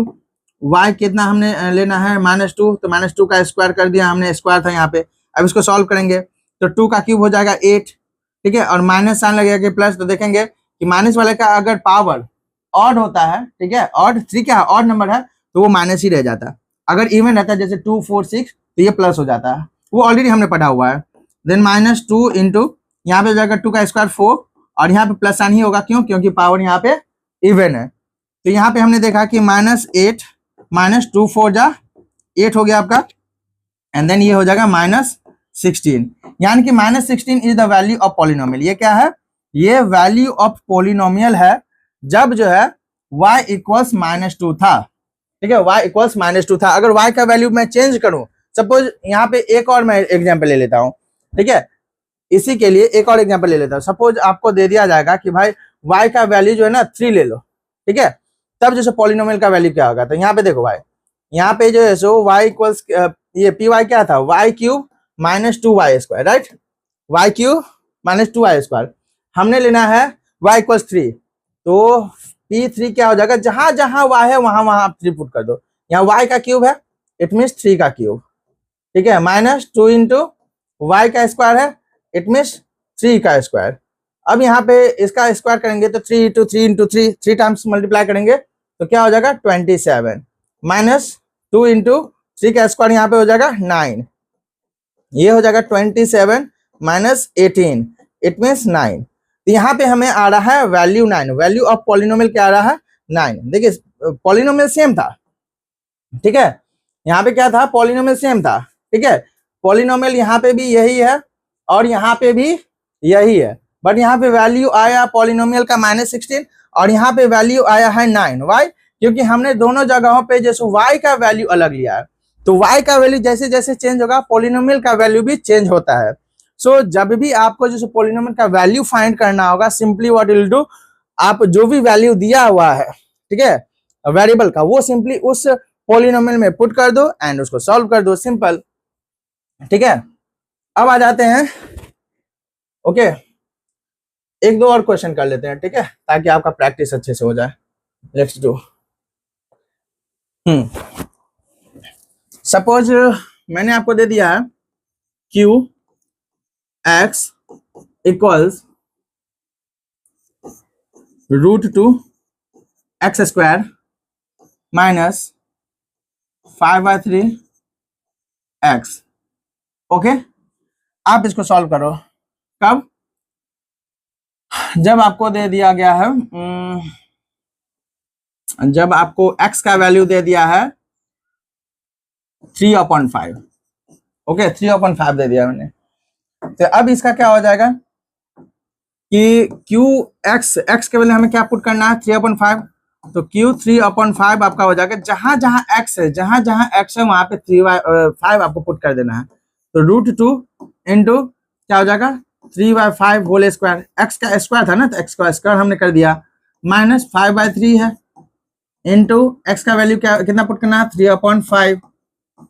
y कितना हमने लेना है माइनस टू, तो माइनस टू का स्क्वायर कर दिया हमने, स्क्वायर था यहाँ पे. अब इसको सॉल्व करेंगे तो टू का क्यूब हो जाएगा 8, ठीक है, और माइनस साइन लगेगा कि प्लस, तो देखेंगे कि माइनस वाले का अगर पावर ऑड होता है, ठीक है, ऑड थ्री क्या है, ऑड नंबर है, तो वो माइनस ही रह जाता है. अगर इवन रहता है जैसे 2 4 6 तो ये प्लस हो जाता है, वो ऑलरेडी हमने पढ़ा हुआ है. देन माइनस टू इंटू यहाँ पे जाएगा 2 का स्क्वायर 4 और यहाँ पे प्लस साइन ही होगा, क्यों, क्योंकि पावर यहाँ पे इवन है. तो यहाँ पे हमने देखा कि माइनस 8 माइनस टू 4 जा 8 हो गया आपका, एंड देन ये हो जाएगा माइनस 16, यानी कि minus 16 is the value of polynomial. ये क्या है, ये वैल्यू ऑफ पॉलिनोमियल है जब जो है y इक्वल्स माइनस टू था. ठीक है, y इक्वल्स माइनस टू था. अगर y का वैल्यू मैं चेंज करूं, सपोज यहाँ पे एक और मैं एग्जांपल ले लेता हूं, ठीक है, इसी के लिए एक और एग्जांपल ले लेता हूं. सपोज आपको दे दिया जाएगा कि भाई y का वैल्यू जो है ना 3 ले लो, ठीक है, तब जैसे पॉलिनोमियल का वैल्यू क्या होगा. तो यहाँ पे देखो भाई, यहाँ पे जो है सो y इक्वल्स ये पी वाई क्या था, y cube minus two Y square, right, y cube minus two Y square. हमने लेना है y इक्वल्स 3, तो P3 क्या हो जाएगा, जहां जहां y है वहां वहां आप 3 पुट कर दो. यहाँ y का क्यूब है, इट मीन्स 3 का क्यूब, ठीक है, माइनस 2 इंटू वाई का स्क्वायर है, इट मीन्स 3 का स्क्वायर. अब यहाँ पे इसका स्क्वायर करेंगे तो 3 इंटू 3 इंटू 3 3 टाइम्स मल्टीप्लाई करेंगे तो क्या हो जाएगा 27, माइनस 2 इंटू 3 का स्क्वायर यहाँ पे हो जाएगा 9, ये हो जाएगा 27 माइनस 18, इट मीन्स 9. तो यहाँ पे हमें आ रहा है वैल्यू 9, वैल्यू ऑफ पॉलिनोमियल क्या आ रहा है 9. देखिए पॉलिनोमियल सेम था, ठीक है, यहाँ पे क्या था, पॉलिनोमियल सेम था, ठीक है, पॉलिनोमियल यहाँ पे भी यही है और यहाँ पे भी यही है, बट यहाँ पे वैल्यू आया पॉलिनोमियल का -16 और यहाँ पे वैल्यू आया है 9. वाई, क्योंकि हमने दोनों जगहों पे जैसे y का वैल्यू अलग लिया है, तो y का वैल्यू जैसे जैसे चेंज होगा पॉलिनोमियल का वैल्यू भी चेंज होता है. सो जब भी आपको जैसे पॉलिनोमियल का वैल्यू फाइंड करना होगा, simply what you will do, आप जो भी वैल्यू दिया हुआ है, ठीक है, वेरिएबल का, वो सिंपली उस पॉलिनोमियल में पुट कर दो एंड उसको सॉल्व कर दो, सिंपल। ठीक है, अब आ जाते हैं, ओके, एक दो और क्वेश्चन कर लेते हैं, ठीक है, ताकि आपका प्रैक्टिस अच्छे से हो जाए। Let's do. सपोज मैंने आपको दे दिया है Q x equals √2 x square minus 5/3 x. Okay, आप इसको सॉल्व करो। कब? जब आपको दे दिया गया है, जब आपको x का वैल्यू दे दिया है 3/5। ओके, 3/5 दे दिया मैंने। तो अब इसका क्या हो जाएगा कि क्यू एक्स के वैल्यू हमें क्या पुट करना है 3/5, तो क्यू 3/5 आपका हो जाएगा। जहां जहां x है, जहां जहां x है वहां पे 3/5 आपको पुट कर देना है। तो √2 इंटू क्या हो जाएगा 3/5 होल स्क्वायर। एक्स का स्क्वायर था ना, तो एक्स का स्क्वायर हमने कर दिया, माइनस 5/3 है इंटू एक्स का वैल्यू क्या कितना पुट करना है 3/5,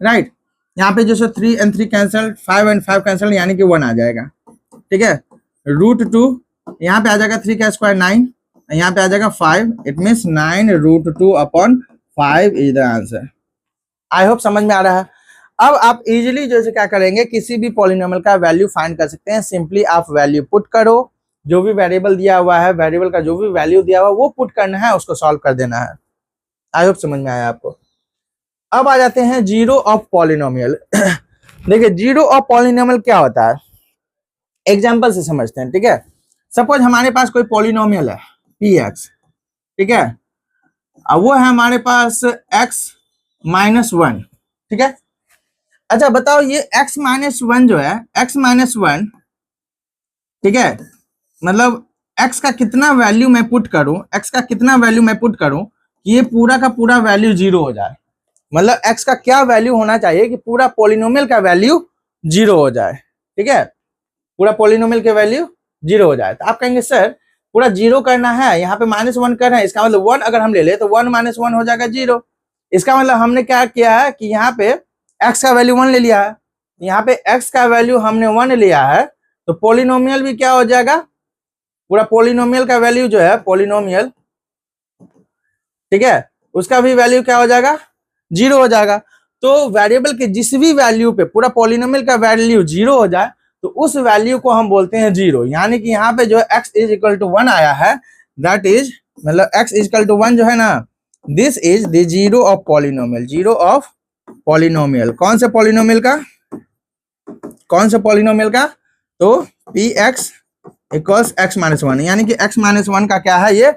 राइट। यहाँ पे जो सो 3 and 3 कैंसल, 5 and 5 कैंसल, यानी कि 1 आ जाएगा। ठीक है, √2 यहाँ पे आ जाएगा 3 का स्क्वायर 9, यहाँ पे आ जाएगा 5, it means 9√2/5 is the answer. I hope समझ में आ रहा है। अब आप इजीली जैसे क्या करेंगे, किसी भी पॉलिनोमियल का वैल्यू फाइंड कर सकते हैं। सिंपली आप वैल्यू पुट करो, जो भी वेरिएबल दिया हुआ है, वेरिएबल का जो भी वैल्यू दिया हुआ है वो पुट करना है, उसको सॉल्व कर देना है। आई होप समझ में आया आपको। अब आ जाते हैं जीरो ऑफ पॉलिनोमियल। देखिए जीरो ऑफ पॉलिनोमियल क्या होता है, एग्जांपल से समझते हैं। ठीक है, सपोज हमारे पास कोई पॉलिनोमियल है px, ठीक है, अब वो है हमारे पास x-1, ठीक है। अच्छा बताओ, ये x-1 जो है, x-1, ठीक है, मतलब x का कितना वैल्यू मैं पुट करूं, x का कितना वैल्यू मैं पुट करूं कि ये पूरा का पूरा वैल्यू 0 हो जाए। मतलब x का क्या वैल्यू होना चाहिए कि पूरा पॉलिनोमियल का वैल्यू 0 हो जाए। ठीक है, पूरा पॉलिनोमियल के वैल्यू 0 हो जाए। तो आप कहेंगे सर पूरा 0 करना है, यहाँ पे -1 कर रहे हैं, इसका मतलब 1 अगर हम ले ले तो 1 - 1 हो जाएगा 0। इसका मतलब हमने क्या किया है कि यहाँ पे x का वैल्यू 1 ले लिया है, यहाँ पे x का वैल्यू हमने 1 लिया है, तो पॉलिनोमियल भी क्या हो जाएगा, पूरा पॉलिनोमियल का वैल्यू जो है पॉलिनोमियल, ठीक है, उसका भी वैल्यू क्या हो जाएगा 0 हो जाएगा। तो वेरिएबल के जिस भी वैल्यू पे पूरा पॉलिनोमियल का वैल्यू 0 हो जाए तो उस वैल्यू को हम बोलते हैं 0। यानी कि यहाँ पे जो x = 1 आया है, दैट इज मतलब x = 1 जो है ना, this is the zero of polynomial. Zero of polynomial कौन से पॉलिनोमियल का, कौन से पॉलिनोमियल का, तो px = x-1, यानी कि x-1 का क्या है, ये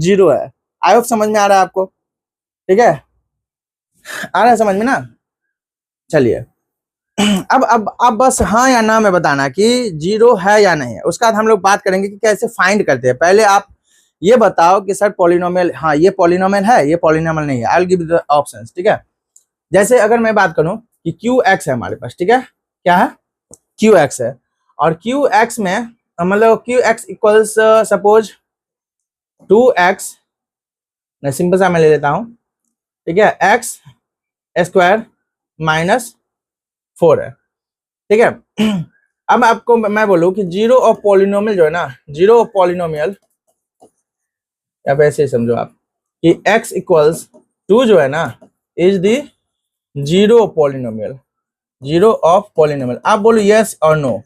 0 है। आई होप समझ में आ रहा है आपको। ठीक है, आ रहा है समझ में ना। चलिए अब बस हाँ या ना में बताना कि 0 है या नहीं है, उसका बाद हम लोग बात करेंगे कि कैसे फाइंड करते हैं। पहले आप ये बताओ कि सर पॉलिनोमियल, हाँ ये पॉलिनोमियल है, ये पॉलिनोमियल नहीं है। I will give the options. ठीक है, जैसे अगर मैं बात करूं कि QX है हमारे पास, ठीक है, क्या है QX है, और QX में मतलब QX इक्वल्स सपोज 2x, मैं सिंपल सा मैं ले लेता हूं, ठीक है, x² - 4 है। ठीक है, अब आपको मैं बोलूं कि जीरो ऑफ पॉलिनोमियल जो है ना, जीरो ऑफ पॉलिनोमियल, या ऐसे ही समझो आप कि x = 2 जो है ना is the zero of polynomial, zero of polynomial. आप बोलो यस और नो,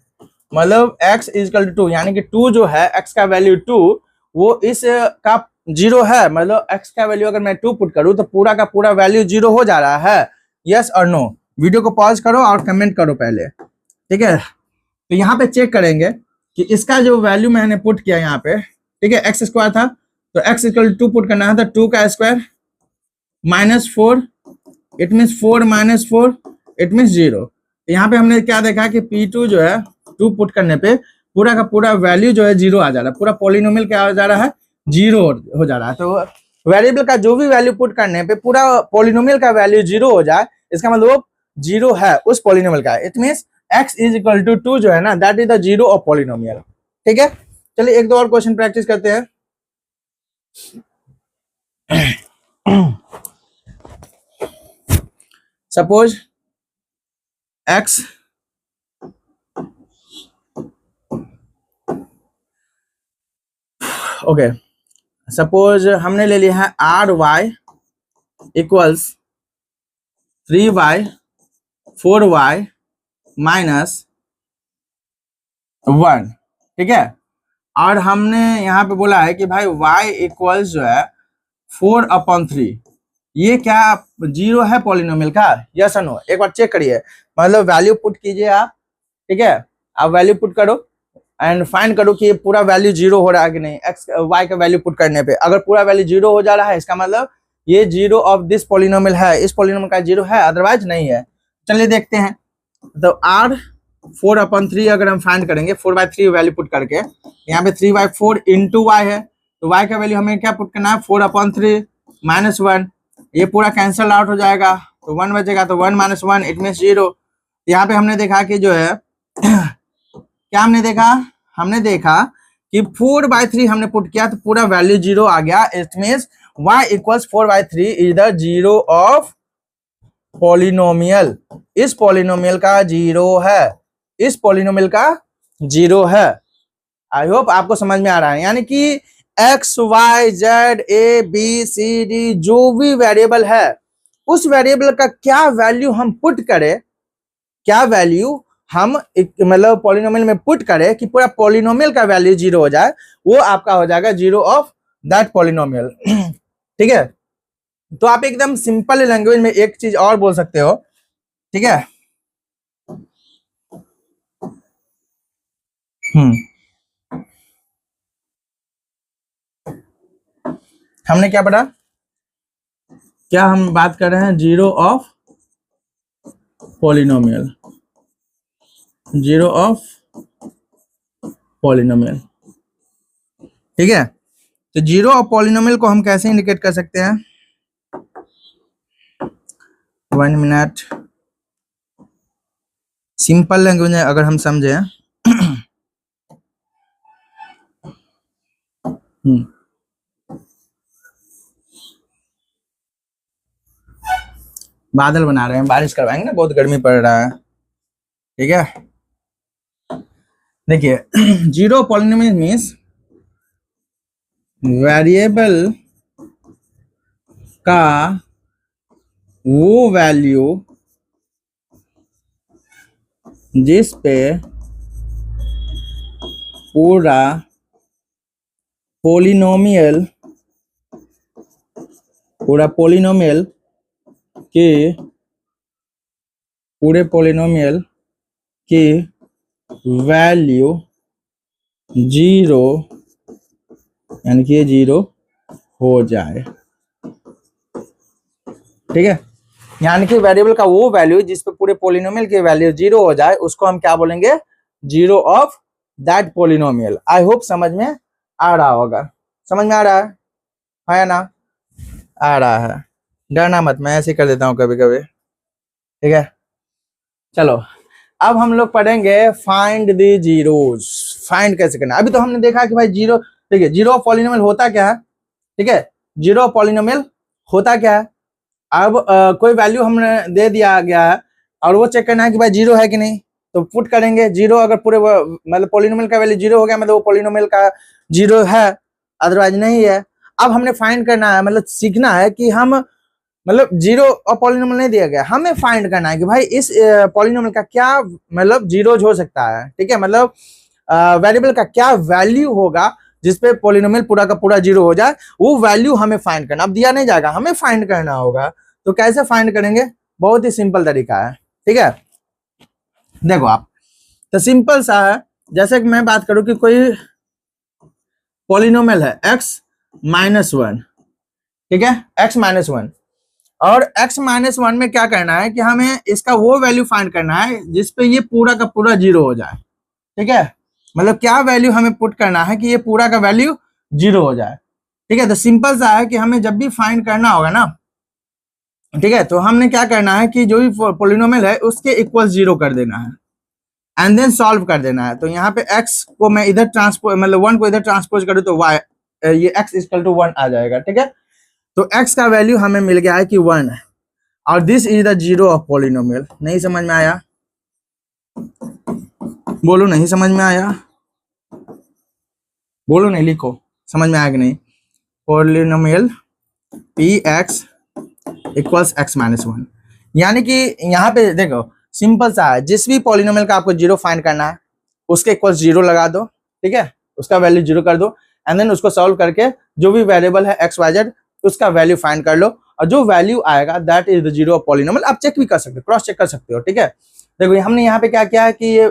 मतलब x = 2 यानी कि 2 जो है, x का वैल्यू 2, वो इस का 0 है, मतलब x का वैल्यू अगर मैं 2 पुट करूं तो पूरा का पूरा वैल्यू 0 हो जा रहा है। यस और नो, वीडियो को पॉज करो और कमेंट करो पहले। ठीक है, तो यहाँ पे चेक करेंगे कि इसका जो वैल्यू मैंने पुट किया यहाँ पे, ठीक है, x² था तो x = 2 पुट करना है, तो 2 का square -4, it means 4 - 4, it means 0। तो यहाँ पे हमने क्या देखा कि P2 जो है 2 पुट करने पे पूरा का पूरा वैल्यू जो है 0 आ जा रहा है, पूरा पॉलिनोमियल क्या हो जा रहा है 0 हो जा रहा है। तो वेरिएबल का जो भी वैल्यू पुट करने पे पूरा पॉलिनोमियल का वैल्यू 0 हो जाए, इसका मतलब 0 है उस पॉलिनोमियल का। इट मीन्स x = 2 जो है ना, that is the zero of polynomial. ठीक है, चलिए एक दो और क्वेश्चन प्रैक्टिस करते हैं। सपोज x ओके, सपोज हमने ले लिया है RY equals 3y 4y minus 1, ठीक है। और हमने यहाँ पे बोला है कि भाई y इक्वल्स जो है 4/3, ये क्या जीरो है पॉलिनोमियल का, यस और नो, एक बार चेक करिए, मतलब वैल्यू पुट कीजिए आप, ठीक है, आप वैल्यू पुट करो एंड फाइंड करो कि ये पूरा वैल्यू जीरो हो रहा है कि नहीं। एक्स वाई का वैल्यू पुट करने पे अगर पूरा वैल्यू जीरो हो जा रहा है, इसका मतलब ये जीरो ऑफ दिस पॉलिनोमियल है, इस पॉलिनोमियल का जीरो है, अदरवाइज नहीं है। चलिए देखते हैं। तो R 4/3 अगर हम फाइंड करेंगे 4/3 वैल्यू पुट करके, यहाँ पे 3/4 इंटू वाई है, तो वाई का वैल्यू हमें क्या पुट करना है, 4/3 माइनस 1, ये पूरा कैंसल आउट हो जाएगा, तो 1 बचेगा, तो 1 माइनस 1 इट मीन्स 0। यहाँ पे हमने देखा कि जो है क्या हमने देखा कि 4/3 हमने पुट किया तो पूरा वैल्यू 0 आ गया। It means y equals 4/3 is the zero of polynomial, इस पॉलिनोमियल का जीरो है, इस पॉलिनोमियल का जीरो है। आई होप आपको समझ में आ रहा है। यानी कि x y z a b c d जो भी वेरिएबल है, उस वेरिएबल का क्या वैल्यू हम पुट करें, क्या वैल्यू हम मतलब पॉलिनोमियल में पुट करें कि पूरा पॉलिनोमियल का वैल्यू जीरो हो जाए, वो आपका हो जाएगा जीरो ऑफ दैट पॉलिनोमियल। ठीक है, तो आप एकदम सिंपल लैंग्वेज में एक चीज और बोल सकते हो, ठीक है। हमने क्या पढ़ा, क्या हम बात कर रहे हैं, zero of polynomial, zero of polynomial, ठीक है। तो जीरो ऑफ पॉलिनोमियल को हम कैसे इंडिकेट कर सकते हैं, 1 मिनट, सिंपल लैंग्वेज में अगर हम समझे बादल बना रहे हैं, बारिश करवाएंगे ना, बहुत गर्मी पड़ रहा है, ठीक है। देखिए जीरो पॉलिनोमियल मीन्स वेरिएबल का वो वैल्यू जिस पे पूरा पॉलिनोमियल के पूरे पॉलिनोमियल की वैल्यू जीरो, यानी कि ये जीरो हो जाए, ठीक है। यानी कि वेरिएबल का वो वैल्यू जिस पे पूरे पॉलिनोमियल की वैल्यू जीरो हो जाए, उसको हम क्या बोलेंगे, zero of that polynomial. I hope समझ में आ रहा होगा, समझ में आ रहा है ना, आ रहा है, डरना मत, मैं ऐसे कर देता हूँ कभी कभी, ठीक है। चलो अब हम लोग पढ़ेंगे फाइंड द जीरोस, फाइंड कैसे करना। अभी तो हमने देखा कि भाई जीरो, देखिए जीरो ऑफ पॉलिनोमियल होता क्या है, ठीक है, जीरो ऑफ पॉलिनोमियल होता क्या है। अब कोई वैल्यू हमने दे दिया गया है और वो चेक करना है कि भाई जीरो है कि नहीं, तो पुट करेंगे जीरो, अगर पूरे मतलब पॉलिनोमियल का वैल्यू जीरो हो गया, मतलब वो पॉलिनोमियल का जीरो है, अदरवाइज नहीं है। अब हमने फाइंड करना है, मतलब सीखना है कि हम, मतलब जीरो और पॉलिनोमियल नहीं दिया गया, हमें फाइंड करना है कि भाई इस पॉलिनोमियल का क्या मतलब जीरोज हो सकता है, ठीक है, मतलब वेरिएबल का क्या वैल्यू होगा जिसपे पॉलिनोमियल पूरा का पूरा जीरो हो जाए, वो वैल्यू हमें फाइंड करना। अब दिया नहीं जाएगा, हमें फाइंड करना होगा। तो कैसे फाइंड करेंगे, बहुत ही सिंपल तरीका है, ठीक है। देखो आप, तो सिंपल सा है, जैसे कि मैं बात करूं कि कोई पॉलिनोमियल है x-1, ठीक है, x-1, और x-1 में क्या करना है कि हमें इसका वो वैल्यू फाइंड करना है जिसपे ये पूरा का पूरा जीरो हो जाए, ठीक है। मतलब क्या वैल्यू हमें पुट करना है कि ये पूरा का वैल्यू जीरो हो जाए, ठीक है। तो सिंपल सा है कि हमें जब भी फाइंड करना होगा ना, ठीक है, तो हमने क्या करना है कि जो भी पॉलिनोमियल है उसके इक्वल जीरो कर देना है एंड देन सॉल्व कर देना है। तो यहाँ पे x को मैं इधर ट्रांसपोज, मतलब 1 को इधर ट्रांसपोज करूँ तो y, ये x इक्वल टू 1 आ जाएगा, ठीक है। तो x का वैल्यू हमें मिल गया है कि 1 है, और this is the zero of polynomial. नहीं समझ में आया? बोलो नहीं समझ में आया? बोलो नहीं, लिखो समझ में आया कि नहीं? Polynomial P x equals x minus one, यानी कि यहाँ पे देखो सिंपल सा है, जिस भी पॉलिनोमियल का आपको जीरो फाइंड करना है उसके इक्वल्स जीरो लगा दो, ठीक है, उसका वैल्यू जीरो कर दो, एंड देन उसको सॉल्व करके जो भी वेरिएबल है एक्स वाई जेड उसका वैल्यू फाइंड कर लो, और जो वैल्यू आएगा that is the zero of polynomial. आप चेक भी कर सकते हो, क्रॉस चेक कर सकते हो, ठीक है। देखो हमने यहाँ पे क्या किया है कि ये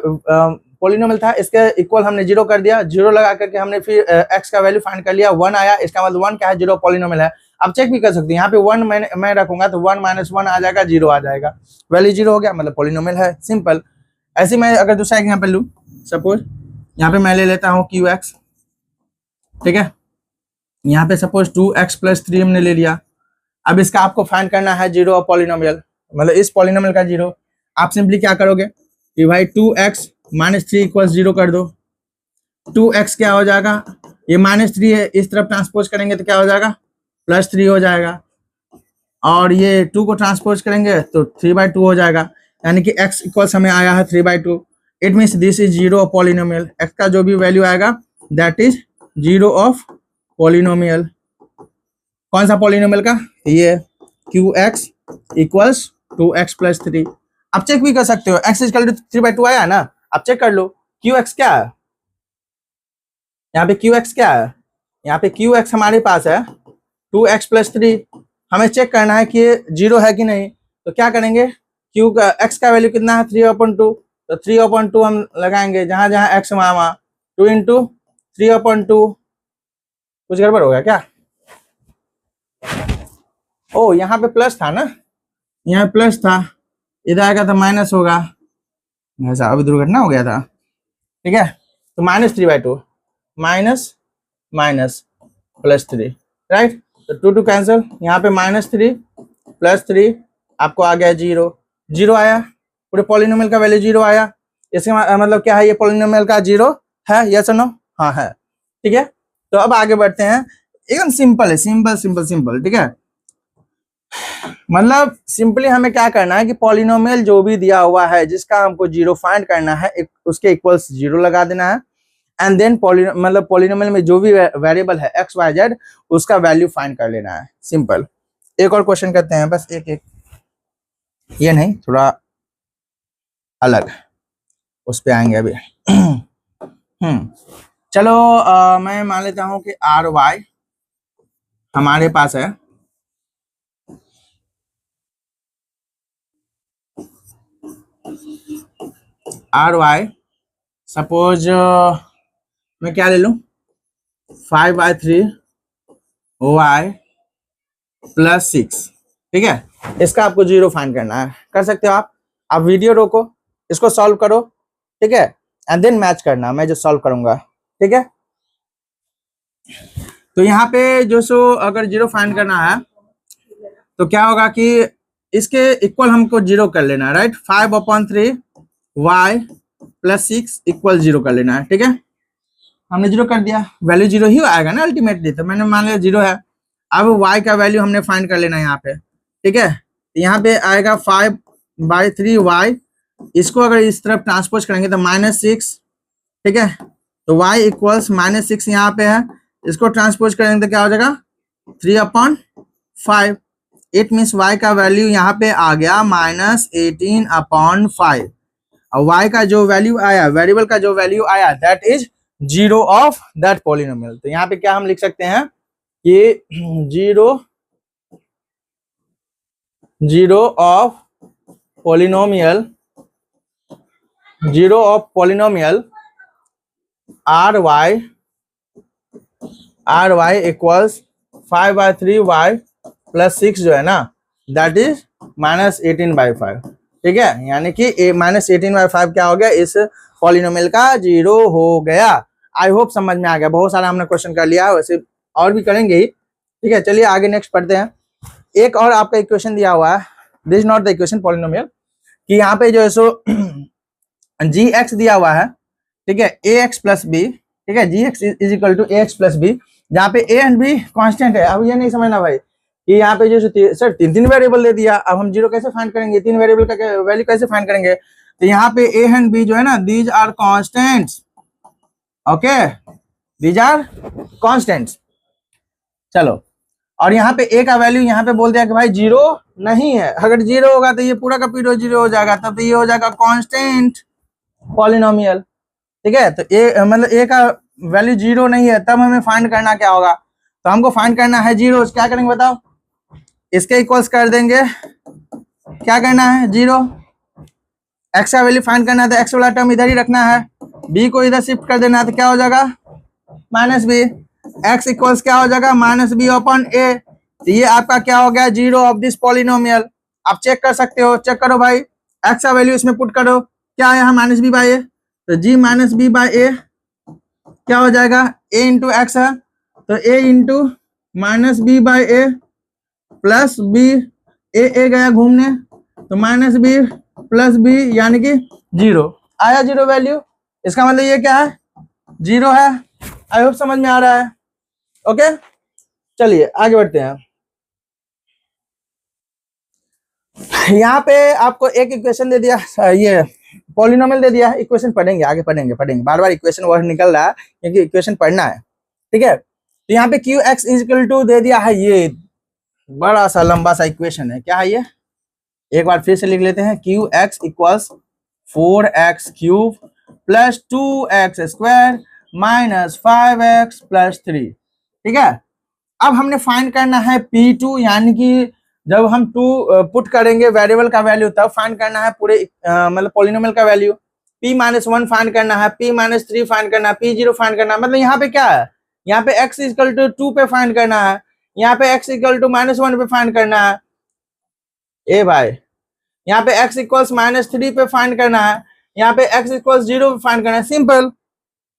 पॉलिनोमियल था, इसके इक्वल हमने जीरो कर दिया, जीरो लगा करके हमने फिर एक्स का वैल्यू फाइंड कर लिया, वन आया, इसका मतलब वन क्या है, जीरो पॉलिनोमियल है। आप चेक भी कर सकते हैं, यहाँ पे वन मैं रखूंगा तो वन माइनस वन आ जाएगा, जीरो आ जाएगा, वैल्यू जीरो हो गया, मतलब पॉलिनोमियल है, सिंपल। ऐसे मैं अगर दूसरा एग्जाम्पल लूँ, सपोज यहाँ पे मैं ले लेता हूँ क्यू एक्स, ठीक है, यहाँ पे सपोज 2x प्लस 3 हमने ले लिया। अब इसका आपको फाइंड करना है जीरो ऑफ पॉलिनोमियल, मतलब इस पॉलिनोमियल का जीरो। आप सिंपली क्या करोगे कि भाई 2x माइनस 3 इक्वल्स जीरो कर दो। 2x क्या हो जाएगा, ये माइनस 3 है, इस तरफ ट्रांसपोज करेंगे तो क्या हो जाएगा, प्लस 3 हो जाएगा, और ये 2 को ट्रांसपोज करेंगे तो 3/2 हो जाएगा, यानी कि x इक्वल्स हमें आया है 3/2। It means this is zero of polynomial, x का जो भी वैल्यू आएगा that is zero of polynomial. कौन सा पॉलिनोमियल का, ये QX इक्वल्स 2x प्लस 3। आप चेक भी कर सकते हो, x इक्वल टू 3/2 आया ना, आप चेक कर लो QX क्या है, यहाँ पे QX क्या है, यहाँ पे QX हमारे पास है 2x प्लस 3। हमें चेक करना है कि ये जीरो है कि नहीं, तो क्या करेंगे, Q का x का वैल्यू कितना है 3/2, तो 3/2 हम लगाएंगे, जहां जहां x वहां 2 इंटू 3/2। कुछ गड़बड़ हो गया क्या? ओ यहाँ पे प्लस था ना, यहाँ प्लस था, इधर आएगा तो माइनस होगा, ऐसा अभी दुर्घटना हो गया था, ठीक है। तो -3/2 माइनस माइनस प्लस 3, राइट, तो 2 कैंसिल, यहाँ पे -3 प्लस 3 आपको आ गया जीरो, जीरो आया, पूरे पॉलिनोमियल का वैल्यू जीरो आया। इसका मतलब क्या है, ये पॉलिनोमियल का जीरो है, यस और नो? हाँ है, ठीक है। तो अब आगे बढ़ते हैं, एकदम सिंपल है, सिंपल सिंपल सिंपल, ठीक है। मतलब सिंपली हमें क्या करना है कि पॉलिनोमियल जो भी दिया हुआ है जिसका हमको जीरो फाइंड करना है, उसके इक्वल्स जीरो लगा देना है, एंड देन मतलब पॉलिनोमियल में जो भी वेरिएबल है एक्स वाई जेड उसका वैल्यू फाइंड कर लेना है, सिंपल। एक और क्वेश्चन करते हैं, बस एक एक, ये नहीं, थोड़ा अलग, उस पे आएंगे अभी। चलो मैं मान लेता हूं कि आर वाई हमारे पास है, आर वाई सपोज मैं क्या ले लूं, 5/3 y प्लस 6, ठीक है। इसका आपको जीरो फाइंड करना है, कर सकते हो आप वीडियो रोको, इसको सॉल्व करो, ठीक है, एंड देन मैच करना, मैं जो सॉल्व करूंगा, ठीक है। तो यहाँ पे जो सो अगर जीरो फाइंड करना है तो क्या होगा कि इसके इक्वल हमको जीरो कर लेना है, right, 5/3 y plus 6 equal zero कर लेना है, ठीक है। हमने जीरो कर दिया, वैल्यू जीरो ही आएगा ना अल्टीमेटली, तो मैंने मान लिया जीरो है। अब y का वैल्यू हमने फाइंड कर लेना है यहाँ पे, ठीक है। यहाँ पे आएगा 5/3 y, इसको अगर इस तरफ ट्रांसपोज करेंगे तो -6, ठीक है, तो y इक्वल्स -6 यहाँ पे है, इसको ट्रांसपोज करेंगे तो क्या हो जाएगा 3/5। इट मीन्स y का वैल्यू यहाँ पे आ गया -18/5, और y का जो वैल्यू आया, वेरिएबल का जो वैल्यू आया that is zero of that polynomial. तो यहाँ पे क्या हम लिख सकते हैं कि zero of polynomial, zero of polynomial are y equals 5/3 y plus 6 जो है ना दैट इज -18/5, ठीक है। यानी कि -18/5 क्या हो गया, इस पॉलिनोमियल का जीरो हो गया। आई होप समझ में आ गया, बहुत सारा हमने क्वेश्चन कर लिया, वैसे और भी करेंगे ही, ठीक है। चलिए आगे नेक्स्ट पढ़ते हैं। एक और आपका इक्वेशन दिया हुआ है, this is not the equation polynomial, कि यहाँ पे जो है सो gx दिया हुआ है, ठीक है, ax प्लस बी, ठीक है, gx is equal to ax plus B, जहाँ पे a एंड b कांस्टेंट है। अब ये नहीं समझना भाई कि यहाँ पे जो सर तीन तीन वेरिएबल दे दिया, अब हम जीरो कैसे फाइंड करेंगे, तीन वेरिएबल का वैल्यू कैसे फाइंड करेंगे। तो यहाँ पे ए एंड बी जो है ना, these are constants, okay, these are constants. चलो, और यहाँ पे ए का वैल्यू यहाँ पे बोल दिया कि भाई जीरो नहीं है, अगर जीरो होगा तो ये पूरा का पूरा जीरो हो जाएगा, तब तो ये हो जाएगा कांस्टेंट पॉलिनोमियल, ठीक है। तो ए मतलब ए का वैल्यू जीरो नहीं है, तब हमें फाइंड करना क्या होगा, तो हमको फाइंड करना है जीरो। क्या करेंगे बताओ, इसके इक्वल्स कर देंगे, क्या करना है, जीरो। एक्स का वैल्यू फाइंड करना है तो एक्स वाला टर्म इधर ही रखना है, बी को इधर शिफ्ट कर देना है, तो क्या हो जाएगा माइनस बी। एक्स इक्वल्स क्या हो जाएगा माइनस बी अपॉन ए। तो ये आपका क्या हो गया, जीरो ऑफ दिस पॉलिनोमियल। आप चेक कर सकते हो, चेक करो भाई, एक्स का वैल्यू इसमें पुट करो, क्या है यहाँ माइनस बी बाई ए, तो G minus B by A क्या हो जाएगा, ए इंटू एक्स है, तो A into minus B by A plus B, ए गया घूमने, तो माइनस बी प्लस बी यानी कि जीरो आया, जीरो वैल्यू। इसका मतलब ये क्या है, जीरो है। आई होप समझ में आ रहा है, ओके। चलिए आगे बढ़ते हैं। यहाँ पे आपको एक इक्वेशन दे दिया, ये पॉलिनोमियल दे दिया, इक्वेशन पढ़ेंगे आगे, पढ़ेंगे बार बार इक्वेशन वर्ड निकल रहा है क्योंकि इक्वेशन पढ़ना है, ठीक है। तो यहाँ पे Q X is equal to दे दिया है, ये बड़ा सा लंबा सा इक्वेशन है, क्या है ये, एक बार फिर से लिख लेते हैं, Q x equals 4x cube plus 2x square minus 5x plus 3, ठीक है। अब हमने फाइंड करना है P2, यानी कि जब हम 2 पुट करेंगे वेरिएबल का वैल्यू, तब फाइंड करना है पूरे मतलब पॉलिनोमियल का वैल्यू। P-1 फाइंड करना है, P-3 फाइंड करना है, P0 फाइंड करना है। मतलब यहाँ पे क्या है, यहाँ पे x इक्वल टू 2 पे फाइंड करना है, यहाँ पे x इक्वल टू -1 पे फाइंड करना है। ए भाई, यहाँ पे x इक्वल्स -3 पे फाइंड करना है, यहाँ पे x इक्वल्स 0 पे फाइंड करना है। सिंपल,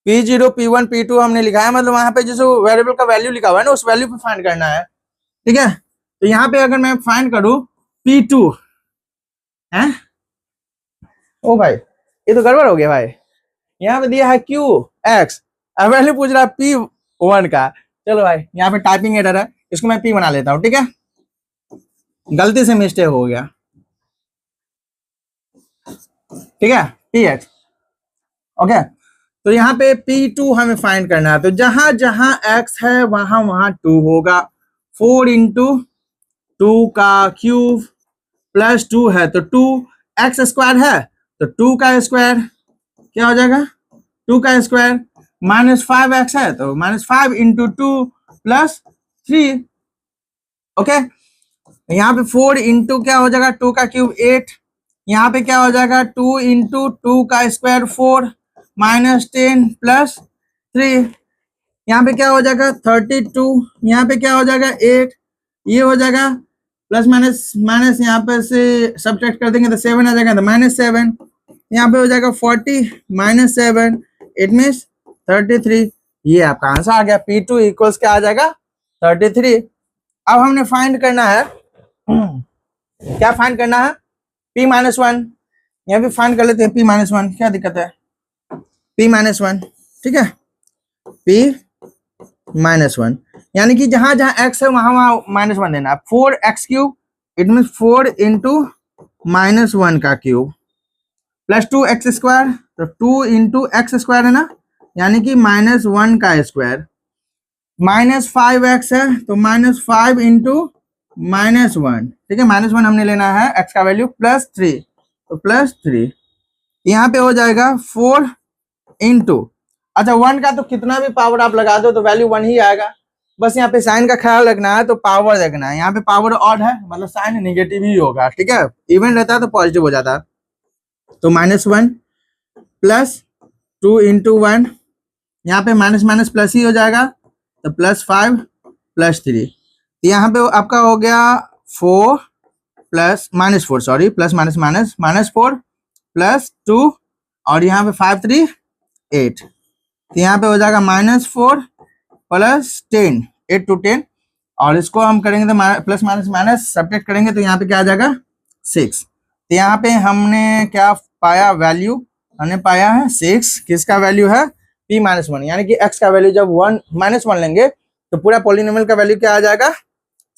P0, P1, P2 हमने लिखा है, मतलब वहां पे जो वेरिएबल का वैल्यू लिखा हुआ है ना, उस वैल्यू पे फाइंड करना है, ठीक है। तो यहाँ पे अगर मैं फाइंड करूं P2 है, ओ भाई ये तो गड़बड़ हो गया भाई, यहाँ पे दिया है QX, अब वैल्यू पूछ रहा है P1 का। चलो भाई, यहाँ पे टाइपिंग एरर है, इसको मैं P बना लेता हूँ, ठीक है, गलती से मिस्टेक हो गया, ठीक है, PX, ओके। तो यहाँ पे P2 हमें फाइंड करना है, तो जहां जहां x है वहां वहां 2 होगा, 4 इंटू 2 का क्यूब प्लस 2 है, तो 2x स्क्वायर है, तो 2 का स्क्वायर क्या हो जाएगा, 2 का स्क्वायर माइनस 5x है, तो -5 इंटू 2 प्लस 3, ओके। यहाँ पे 4 इंटू क्या हो जाएगा, 2 का क्यूब 8, यहाँ पे क्या हो जाएगा 2 इंटू 2 का स्क्वायर 4 -10 प्लस 3, यहाँ पे क्या हो जाएगा 32, यहाँ पे क्या हो जाएगा 8, ये हो जाएगा प्लस माइनस माइनस, यहाँ पे से सब्ट्रैक्ट कर देंगे तो 7 आ जाएगा, तो -7, यहाँ पे हो जाएगा 40 -7, इट मीन्स 33। ये आपका आंसर आ गया, P2 इक्वल्स क्या आ जाएगा 33। अब हमने फाइंड करना है, क्या फाइंड करना है, P-1, यहाँ पे फाइंड कर लेते हैं P-1, क्या दिक्कत है, P-1, ठीक है, P-1 यानी कि जहां जहां x है वहां वहां -1 देना। 4x cube, it mean 4 into -1 का क्यूब प्लस 2x स्क्वायर, तो 2 इंटू एक्स स्क्वायर है ना, यानी कि -1 का स्क्वायर, -5x है तो -5 इंटू -1, ठीक है, -1 हमने लेना है x का वैल्यू, प्लस 3, तो प्लस 3, यहाँ पे हो जाएगा 4 इंटू, अच्छा 1 का तो कितना भी पावर आप लगा दो तो वैल्यू 1 ही आएगा, बस यहाँ पे साइन का ख्याल रखना है, तो पावर देखना है, यहाँ पे पावर ऑड है मतलब साइन नेगेटिव ही होगा, ठीक है, इवन रहता है तो पॉजिटिव हो जाता है, तो -1 प्लस 2 इंटू 1, यहाँ पे माइनस माइनस प्लस ही हो जाएगा, तो +5 प्लस 3, यहाँ पे आपका हो गया 4 plus -4, sorry, plus minus minus -4 plus 2, और यहाँ पे 5 3 8, तो यहाँ पे हो जाएगा -4 प्लस 10, 8 to 10, और इसको हम करेंगे तो प्लस माइनस माइनस सब्ट्रैक्ट करेंगे तो यहाँ पे क्या आ जाएगा 6। तो यहाँ पे हमने क्या पाया, वैल्यू हमने पाया है 6, किसका वैल्यू है, P-1, यानी कि x का वैल्यू जब -1 लेंगे तो पूरा पॉलिनोमियल का वैल्यू क्या आ जाएगा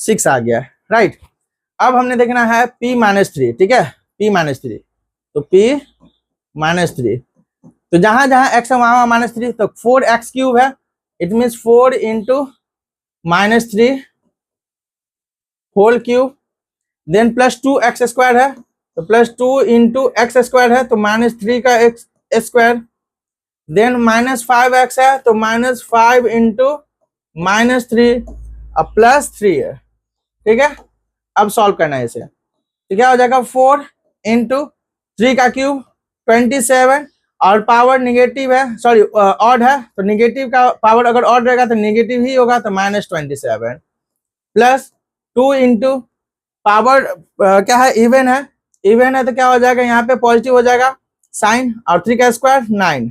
6 आ गया, राइट। अब हमने देखना है p-3, ठीक है, p-3, तो p-3, तो जहां जहां x है वहां -3, तो 4x³ है, it means 4 into -3 whole cube, then plus 2x² है, तो प्लस 2 इंटू x² है, तो -3 का x², देन -5x है, तो -5 इंटू -3 अब +3 है, ठीक है। अब सॉल्व करना है इसे, तो क्या हो जाएगा 4 इंटू 3 का क्यूब 27, और पावर निगेटिव है, सॉरी ऑड है, तो निगेटिव का पावर अगर ऑड रहेगा तो निगेटिव ही होगा, तो -27 प्लस 2 इंटू पावर क्या है, इवन है, इवन है तो क्या हो जाएगा यहाँ पे पॉजिटिव हो जाएगा साइन, और 3 का square 9,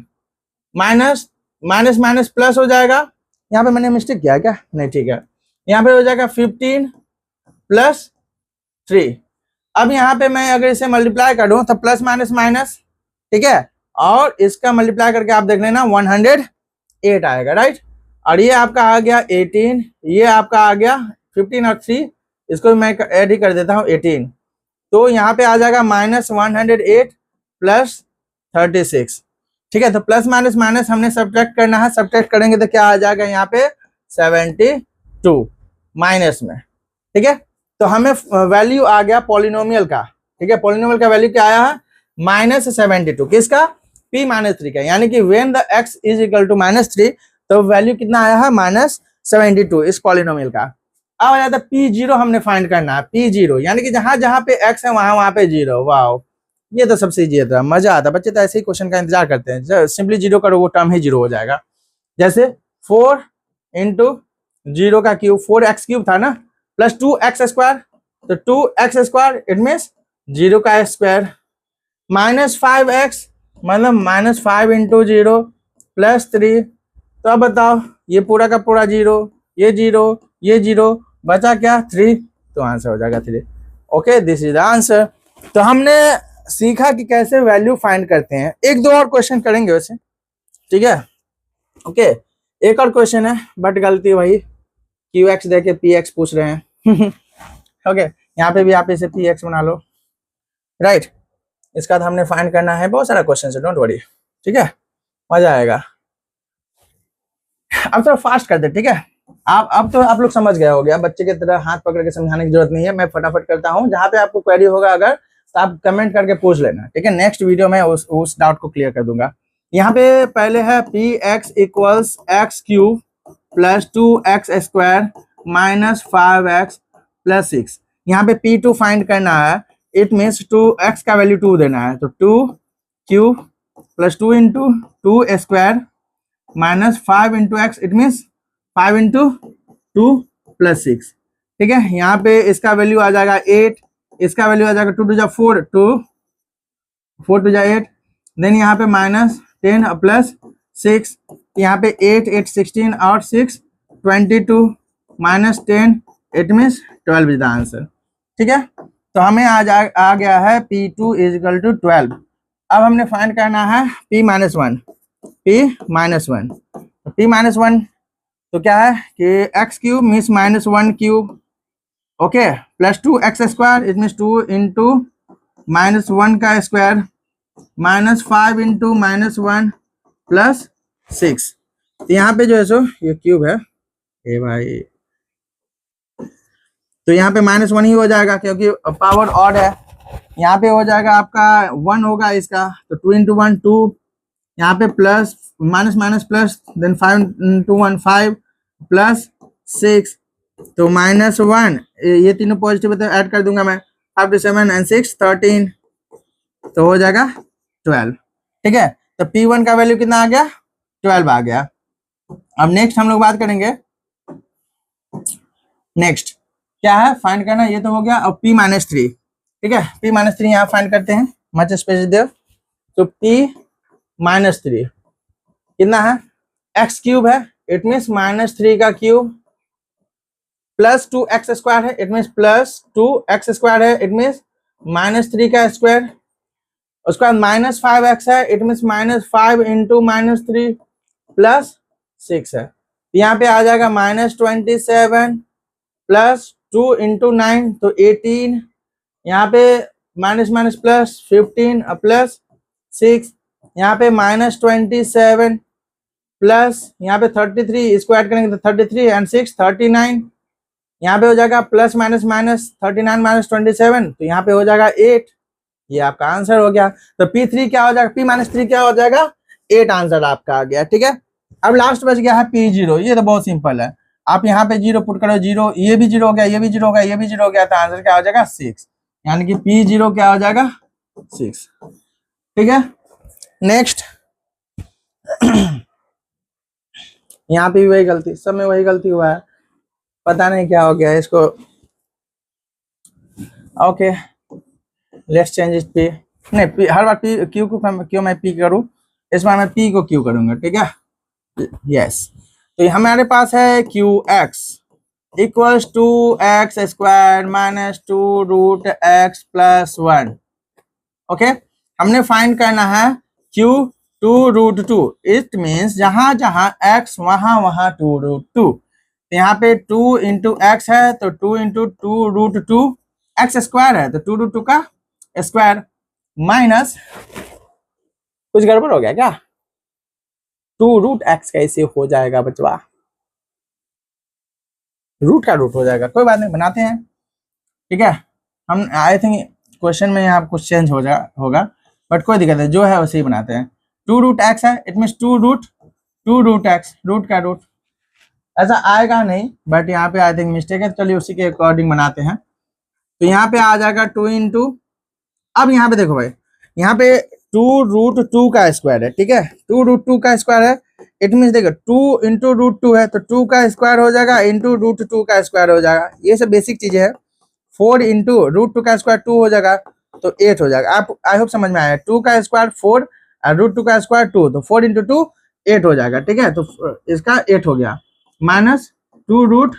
minus minus minus plus हो जाएगा, यहाँ पे मैंने मिस्टेक किया क्या, नहीं ठीक है, यहाँ पे हो जाएगा 15 प्लस 3। अब यहाँ पे मैं अगर इसे मल्टीप्लाई करूं तो प्लस माइनस माइनस, ठीक है, और इसका मल्टीप्लाई करके आप देख लेना 108 आएगा, राइट। और ये आपका आ गया 18, ये आपका आ गया 15 और 3, इसको मैं ऐड ही कर देता हूँ 18, तो यहाँ पे आ जाएगा -108 प्लस 36, ठीक है। तो प्लस माइनस माइनस हमने सब्ट्रैक्ट करना है, सब्ट्रैक्ट करेंगे तो क्या आ जाएगा यहाँ पे 72 माइनस में, ठीक है। तो हमें वैल्यू आ गया पॉलिनोमियल का, ठीक है, पॉलिनोमियल का वैल्यू क्या आया है -72, किसका, p-3 का, यानी कि when the x is equal to -3, तो वैल्यू कितना आया है -72 इस पॉलिनोमियल का। अब आ जाता है p0 हमने फाइंड करना है, p0 यानी कि जहां जहां पे x है वहां वहां पे 0, वाह, ये तो सबसे इजी था, मजा आता, बच्चे तो ऐसे ही क्वेश्चन का इंतजार करते हैं, सिंपली 0 करो वो टर्म ही 0 हो जाएगा। जैसे 4 इंटू 0 का क्यूब 4x³ था ना, प्लस 2x², तो 2x² इट मीन्स 0 का स्क्वायर, -5x मतलब -5 इंटू 0 प्लस 3, तो अब बताओ ये पूरा का पूरा 0, ये 0, ये 0, बचा क्या 3, तो आंसर हो जाएगा 3। Okay, this is the answer. तो हमने सीखा कि कैसे वैल्यू फाइंड करते हैं, एक दो और क्वेश्चन करेंगे वैसे, ठीक है। ओके, एक और क्वेश्चन है बट गलती वही QX देके PX पूछ रहे हैं ओके, यहाँ पे भी आप इसे PX बना लो, राइट। इसका तो हमने फाइंड करना है, बहुत सारा क्वेश्चन है, डोंट वरी, ठीक है, मजा आएगा। अब थोड़ा फास्ट कर दे, ठीक है। अब तो आप लोग समझ गए हो गया, बच्चे की तरह हाथ पकड़ के समझाने की जरूरत नहीं है, मैं फटाफट करता हूँ, जहाँ पे आपको क्वेरी होगा अगर तो आप कमेंट करके पूछ लेना, ठीक है, नेक्स्ट वीडियो में उस डाउट को क्लियर कर दूंगा। यहाँ पे पहले है px equals x³ plus 2x² minus 5x plus 6, यहाँ पे p2 फाइंड करना है, इट मीन्स 2x का वैल्यू 2 देना है, तो 2³ plus 2 into 2² minus 5 into x, it means 5 into 2 plus 6, ठीक है। यहाँ पे इसका वैल्यू आ जाएगा 8, इसका वैल्यू आ जाएगा 2 टू जा 4, 4 टू जा 8, देन यहाँ पे -10 प्लस 6, यहाँ पे 8 8 16 और 6 22 -10, it means 12 is the answer, ठीक है। तो हमें आ गया है p2 इज इक्वल टू 12। अब हमने फाइंड करना है p-1, p-1 तो क्या है कि x³ means -1³ okay, plus 2x² it means 2 into -1 का स्क्वायर माइनस 5 इंटू -1 प्लस 6, तो यहाँ पे जो है सो ये क्यूब है, ए भाई, तो यहाँ पे -1 ही हो जाएगा क्योंकि पावर ऑड है, यहाँ पे हो जाएगा आपका 1 होगा इसका, तो 2 इंटू 1 2, यहाँ पे plus minus minus plus, then 5 into 1 5 plus 6, तो -1, ये तीनों पॉजिटिव है तो ऐड कर दूंगा मैं, 5 to 7 and 6 13, तो हो जाएगा 12, ठीक है। तो p1 का वैल्यू कितना आ गया 12 आ गया। अब नेक्स्ट हम लोग बात करेंगे, नेक्स्ट क्या है फाइंड करना, ये तो हो गया। अब p-3, ठीक है, p-3 यहाँ फाइंड करते हैं, मच स्पेस देव, तो p-3 कितना है, x³ है, इट मीन्स -3 का क्यूब प्लस 2x² है, इट मीन्स प्लस 2x² है, इट मीन्स -3 का स्क्वायर, उसके बाद -5x है, इट मीन्स -5 इंटू -3 प्लस 6 है, यहाँ पे आ जाएगा -27 प्लस 2 इंटू 9 तो 18, यहाँ पे माइनस माइनस प्लस 15 प्लस 6, यहाँ पे माइनस 27 प्लस यहाँ पे 33, इसको ऐड करेंगे तो 33 एंड 6 39, यहाँ पे हो जाएगा प्लस माइनस माइनस 39 माइनस 27, तो यहाँ पे हो जाएगा 8। ये आपका आंसर हो गया। तो P3 क्या हो जाएगा, P-3 क्या हो जाएगा, 8 आंसर आपका आ गया। ठीक है, अब लास्ट बच गया है P0। ये तो बहुत सिंपल है, आप यहाँ पे 0 पुट करो, 0, ये भी 0 हो गया, ये भी 0 हो गया, ये भी 0 हो गया, तो आंसर क्या हो जाएगा 6, यानी कि P0 क्या हो जाएगा 6। ठीक है, नेक्स्ट यहाँ पे भी वही गलती, सब में वही गलती हुआ है, पता नहीं क्या हो गया इसको। Okay, let's change it P, नहीं P, हर बार P Q को क्यों मैं P करूँ, इस बार मैं P को Q करूंगा। ठीक है, यस। तो हमारे पास है QX equals to x square minus 2 root x plus 1। Okay, हमने फाइंड करना है Q 2 रूट 2, इट मीन्स जहां जहां x वहां वहां 2 रूट 2। यहाँ पे 2 इंटू एक्स है तो 2 इंटू 2 रूट 2, एक्स स्क्वायर है तो 2 रूट 2 का स्क्वायर, माइनस कुछ गड़बड़ हो गया क्या, 2 रूट एक्स कैसे हो जाएगा बचवा, रूट का रूट हो जाएगा, कोई बात नहीं बनाते हैं। ठीक है, हम आई थिंक क्वेश्चन में यहाँ कुछ चेंज होगा, बट कोई दिक्कत नहीं, जो है वैसे ही बनाते हैं। 2 रूट एक्स है, it means 2 root x, root का रूट ऐसा आएगा नहीं, बट यहाँ पे आई थिंक मिस्टेक है, चलिए उसी के अकॉर्डिंग बनाते हैं। तो यहाँ पे आ जाएगा 2 इंटू, अब यहाँ पे देखो भाई, यहाँ पे 2 रूट 2 का स्क्वायर है। ठीक है, 2 रूट 2 का स्क्वायर है, इट मीन्स देखो 2 इंटू रूट 2 है तो 2 का स्क्वायर हो जाएगा इंटू रूट 2 का स्क्वायर हो जाएगा, ये सब बेसिक चीजें है। 4 इंटू रूट 2 का स्क्वायर 2 हो जाएगा तो 8 हो जाएगा। आप आई होप समझ में आया, 2 का स्क्वायर 4 और रूट 2 का स्क्वायर 2, तो 4 इंटू 2 8 हो जाएगा। ठीक है, तो इसका 8 हो गया, माइनस 2 रूट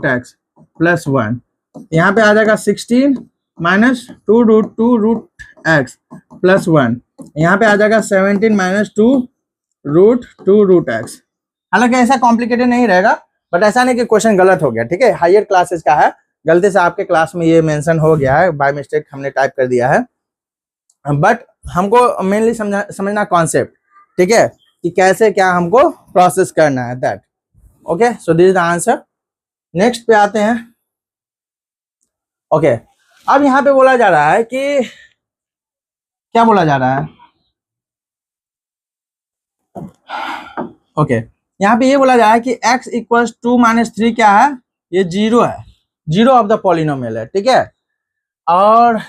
एक्स प्लस 1, यहाँ पे आ जाएगा 16 माइनस 2 रूट एक्स प्लस 1, यहाँ पे आ जाएगा 17 माइनस 2 रूट एक्स। हालांकि ऐसा कॉम्प्लिकेटेड नहीं रहेगा, बट ऐसा नहीं कि क्वेश्चन गलत हो गया। ठीक है, हायर क्लासेस का है, गलती से आपके क्लास में ये मेंशन हो गया है, बाय मिस्टेक हमने टाइप कर दिया है, बट हमको मेनली समझना कॉन्सेप्ट। ठीक है, कि कैसे क्या हमको प्रोसेस करना है, that okay. So this is the answer. Next पे आते हैं। ओके, अब यहाँ पे बोला जा रहा है कि क्या बोला जा रहा है, ओके यहाँ पे ये बोला जा रहा है कि x इक्वल्स 2 माइनस 3 क्या है, ये 0 है, 0 ऑफ द पॉलिनोमियल है। ठीक है, और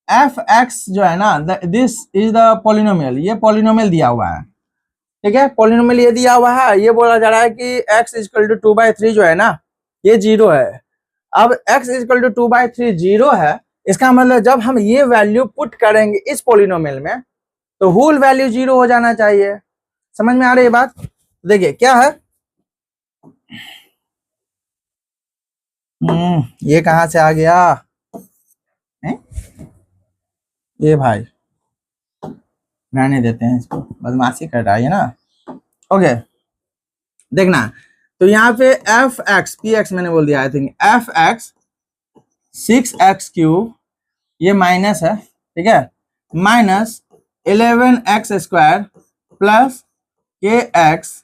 f(x) जो है ना, दिस इज द पॉलिनोमियल, ये पॉलिनोमियल दिया हुआ है। ठीक है, पॉलिनोमियल ये दिया हुआ है, ये बोला जा रहा है कि x इक्वल टू 2/3 जो है ना, ये 0 है। अब x इक्वल टू 2/3 0 है, इसका मतलब जब हम ये वैल्यू पुट करेंगे इस पॉलिनोमियल में तो होल वैल्यू 0 हो जाना चाहिए। समझ में आ रही है बात? देखिए क्या है, ये कहां से आ गया है? ये भाई रहने देते हैं इसको, बदमाशी कर रहा है ना। ओके देखना, तो यहाँ पे f(x) px मैंने बोल दिया, आई थिंक f(x) 6x³ ये माइनस है। ठीक है, minus 11x² plus kx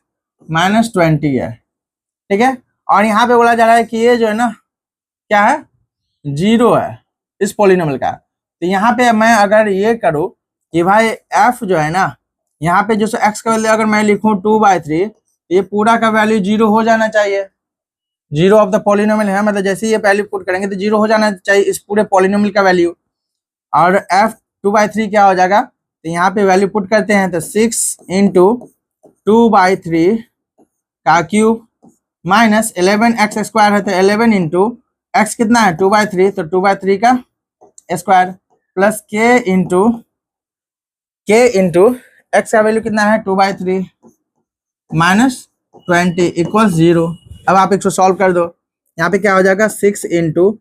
minus 20 है। ठीक है, और यहाँ पे बोला जा रहा है कि ये जो है ना क्या है, 0 है इस पॉलिनोमियल का। तो यहाँ पे मैं अगर ये करूँ कि भाई f जो है ना, यहाँ पे जो x का वैल्यू अगर मैं लिखूँ 2/3, ये पूरा का वैल्यू 0 हो जाना चाहिए, 0 ऑफ द पॉलिनोमियल है, मतलब जैसे ये वैल्यू पुट करेंगे तो 0 हो जाना चाहिए इस पूरे पॉलिनोमियल का वैल्यू। और f 2/3 क्या हो जाएगा, तो यहाँ पे वैल्यू पुट करते हैं तो 6 इंटू 2/3 का क्यूब माइनस 11x² है तो 11 इंटू एक्स कितना है 2/3, तो 2/3 का square plus k into x का वैल्यू कितना है 2/3 माइनस 20 इक्वल 0। अब आप इसको सॉल्व कर दो, यहाँ पे क्या हो जाएगा 6 इंटू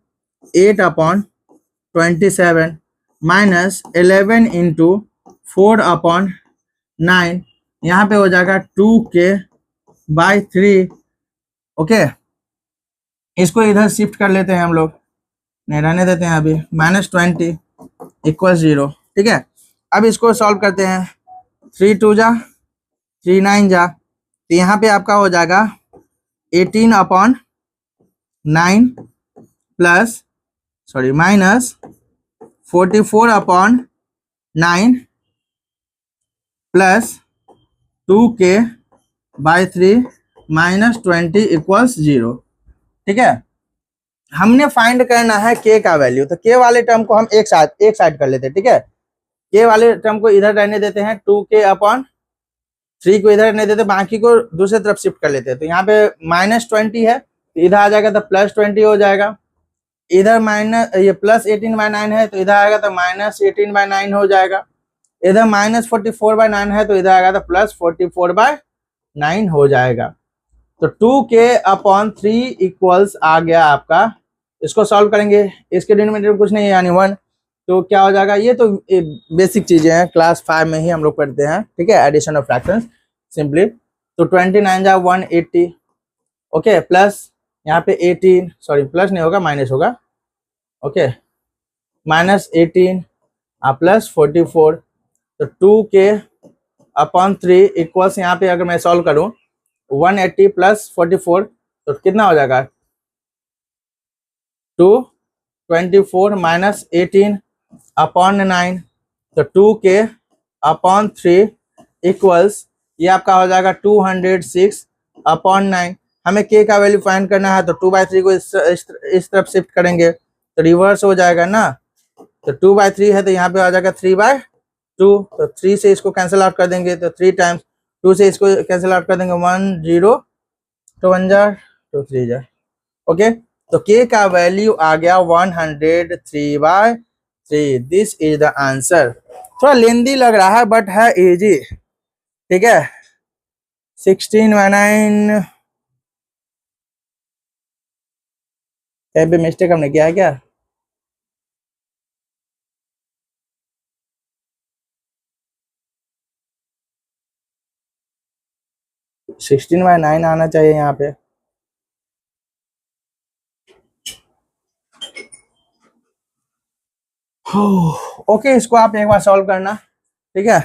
8/27 माइनस 11 इंटू 4/9, यहाँ पे हो जाएगा 2k/3। ओके, इसको इधर शिफ्ट कर लेते हैं हम लोग, नहीं रहने देते हैं अभी, -20 इक्वल 0। ठीक है, अब इसको सॉल्व करते हैं। 3 2 जा 3 9 जा, तो यहाँ पे आपका हो जाएगा 18/9 plus minus 44/9 plus 2k/3 -20 equals 0। ठीक है, हमने फाइंड करना है k का वैल्यू, तो k वाले टर्म को हम एक साइड कर लेते हैं। ठीक है, k वाले टर्म को इधर रहने देते हैं, 2k/3 को इधर रहने देते हैं, बाकी को दूसरी तरफ शिफ्ट कर लेते हैं। तो यहाँ पे -20 है, तो इधर आ जाएगा तो +20 हो जाएगा। इधर ये +18/9 है, तो इधर आएगा तो -18/9 हो जाएगा। इधर -44/9 है, तो इधर आएगा तो +44/9 हो जाएगा। तो 2k/3 इक्वल्स आ गया आपका। इसको सॉल्व करेंगे, इसके डिनोमिनेटर में कुछ नहीं है यानी 1, तो क्या हो जाएगा, ये तो बेसिक चीजें हैं, क्लास 5 में ही हम लोग पढ़ते हैं। ठीक है, एडिशन ऑफ फ्रैक्शंस सिंपली। तो 29 जा 180, ओके, प्लस यहाँ पे 18, सॉरी प्लस नहीं होगा माइनस होगा, ओके, -18 प्लस 44, तो 2k/3 इक्वल्स, यहाँ पे अगर मैं सॉल्व करूं 180 प्लस 44 तो कितना हो जाएगा 224 -18/9, तो 2k/3 इक्वल्स ये आपका हो जाएगा 206/9। हमें k का वैल्यू फाइंड करना है, तो 2/3 को इस तरफ शिफ्ट करेंगे तो रिवर्स हो जाएगा ना। तो 2/3 है, तो यहाँ पे आ जाएगा 3/2, तो 3 से इसको कैंसिल आउट कर देंगे, तो 3 टाइम्स 2 से इसको कैंसिल आउट कर देंगे, 1 0 तो 1 जा 2 3 जा, ओके। तो k का वैल्यू आ गया 103/3। This is the answer. थोड़ा लेंदी लग रहा है बट है इजी। ठीक है, 16/9 पे मिस्टेक हमने किया है क्या? सिक्सटीन बाय 9 आना चाहिए यहाँ पे। ओके, इसको आप एक बार सॉल्व करना। ठीक है,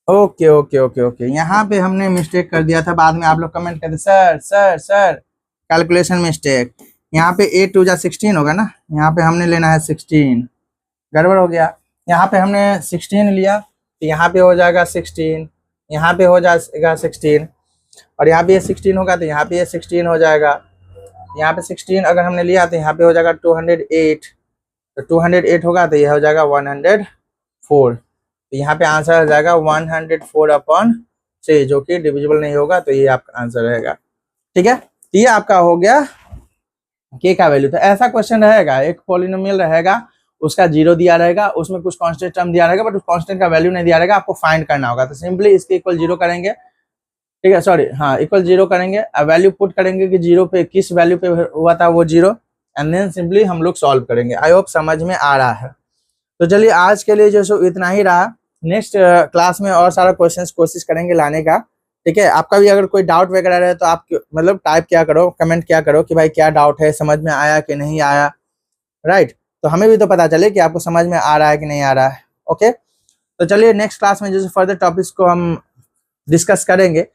ओके ओके ओके ओके। यहाँ पे हमने मिस्टेक कर दिया था, बाद में आप लोग कमेंट करते sir sir sir calculation mistake. यहाँ पे 8 2 जा 16 होगा ना, यहाँ पे हमने लेना है 16, गड़बड़ हो गया। यहाँ पे हमने 16 लिया, तो यहाँ पे हो जाएगा 16, यहाँ पे हो जाएगा 16, और यहाँ पे ये 16 होगा तो यहाँ पे ये 16 हो जाएगा। यहाँ पे 16 अगर हमने लिया तो यहाँ पे हो जाएगा 208, तो 208 होगा तो यह हो जाएगा 104, तो यहाँ पे आंसर हो जाएगा 104/3, जो कि डिविजिबल नहीं होगा, तो ये आपका आंसर रहेगा। ठीक है, तो ये आपका हो गया k का वैल्यू। तो ऐसा क्वेश्चन रहेगा, एक पॉलिनोमियल रहेगा, उसका 0 दिया रहेगा, उसमें कुछ कांस्टेंट टर्म दिया रहेगा, बट उस कांस्टेंट का वैल्यू नहीं दिया रहेगा, आपको फाइंड करना होगा। तो सिंपली इसके इक्वल 0 करेंगे। ठीक है, सॉरी हाँ, इक्वल 0 करेंगे, वैल्यू पुट करेंगे कि 0 पे किस वैल्यू पे हुआ था वो 0, एंड देन सिंपली हम लोग सॉल्व करेंगे। आई होप समझ में आ रहा है। तो चलिए आज के लिए जो सो इतना ही रहा। नेक्स्ट क्लास में और सारा क्वेश्चंस कोशिश करेंगे लाने का। ठीक है, आपका भी अगर कोई डाउट वगैरह रहे तो आप मतलब टाइप क्या करो, कमेंट क्या करो कि भाई क्या डाउट है, समझ में आया कि नहीं आया, राइट। तो हमें भी तो पता चले कि आपको समझ में आ रहा है कि नहीं आ रहा है। ओके, तो चलिए नेक्स्ट क्लास में जैसे फर्दर टॉपिक्स को हम डिस्कस करेंगे।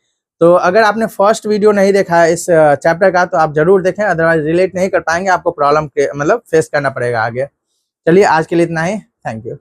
तो अगर आपने फर्स्ट वीडियो नहीं देखा है इस चैप्टर का तो आप जरूर देखें, अदरवाइज रिलेट नहीं कर पाएंगे, आपको प्रॉब्लम मतलब फेस करना पड़ेगा आगे। चलिए आज के लिए इतना ही, थैंक यू।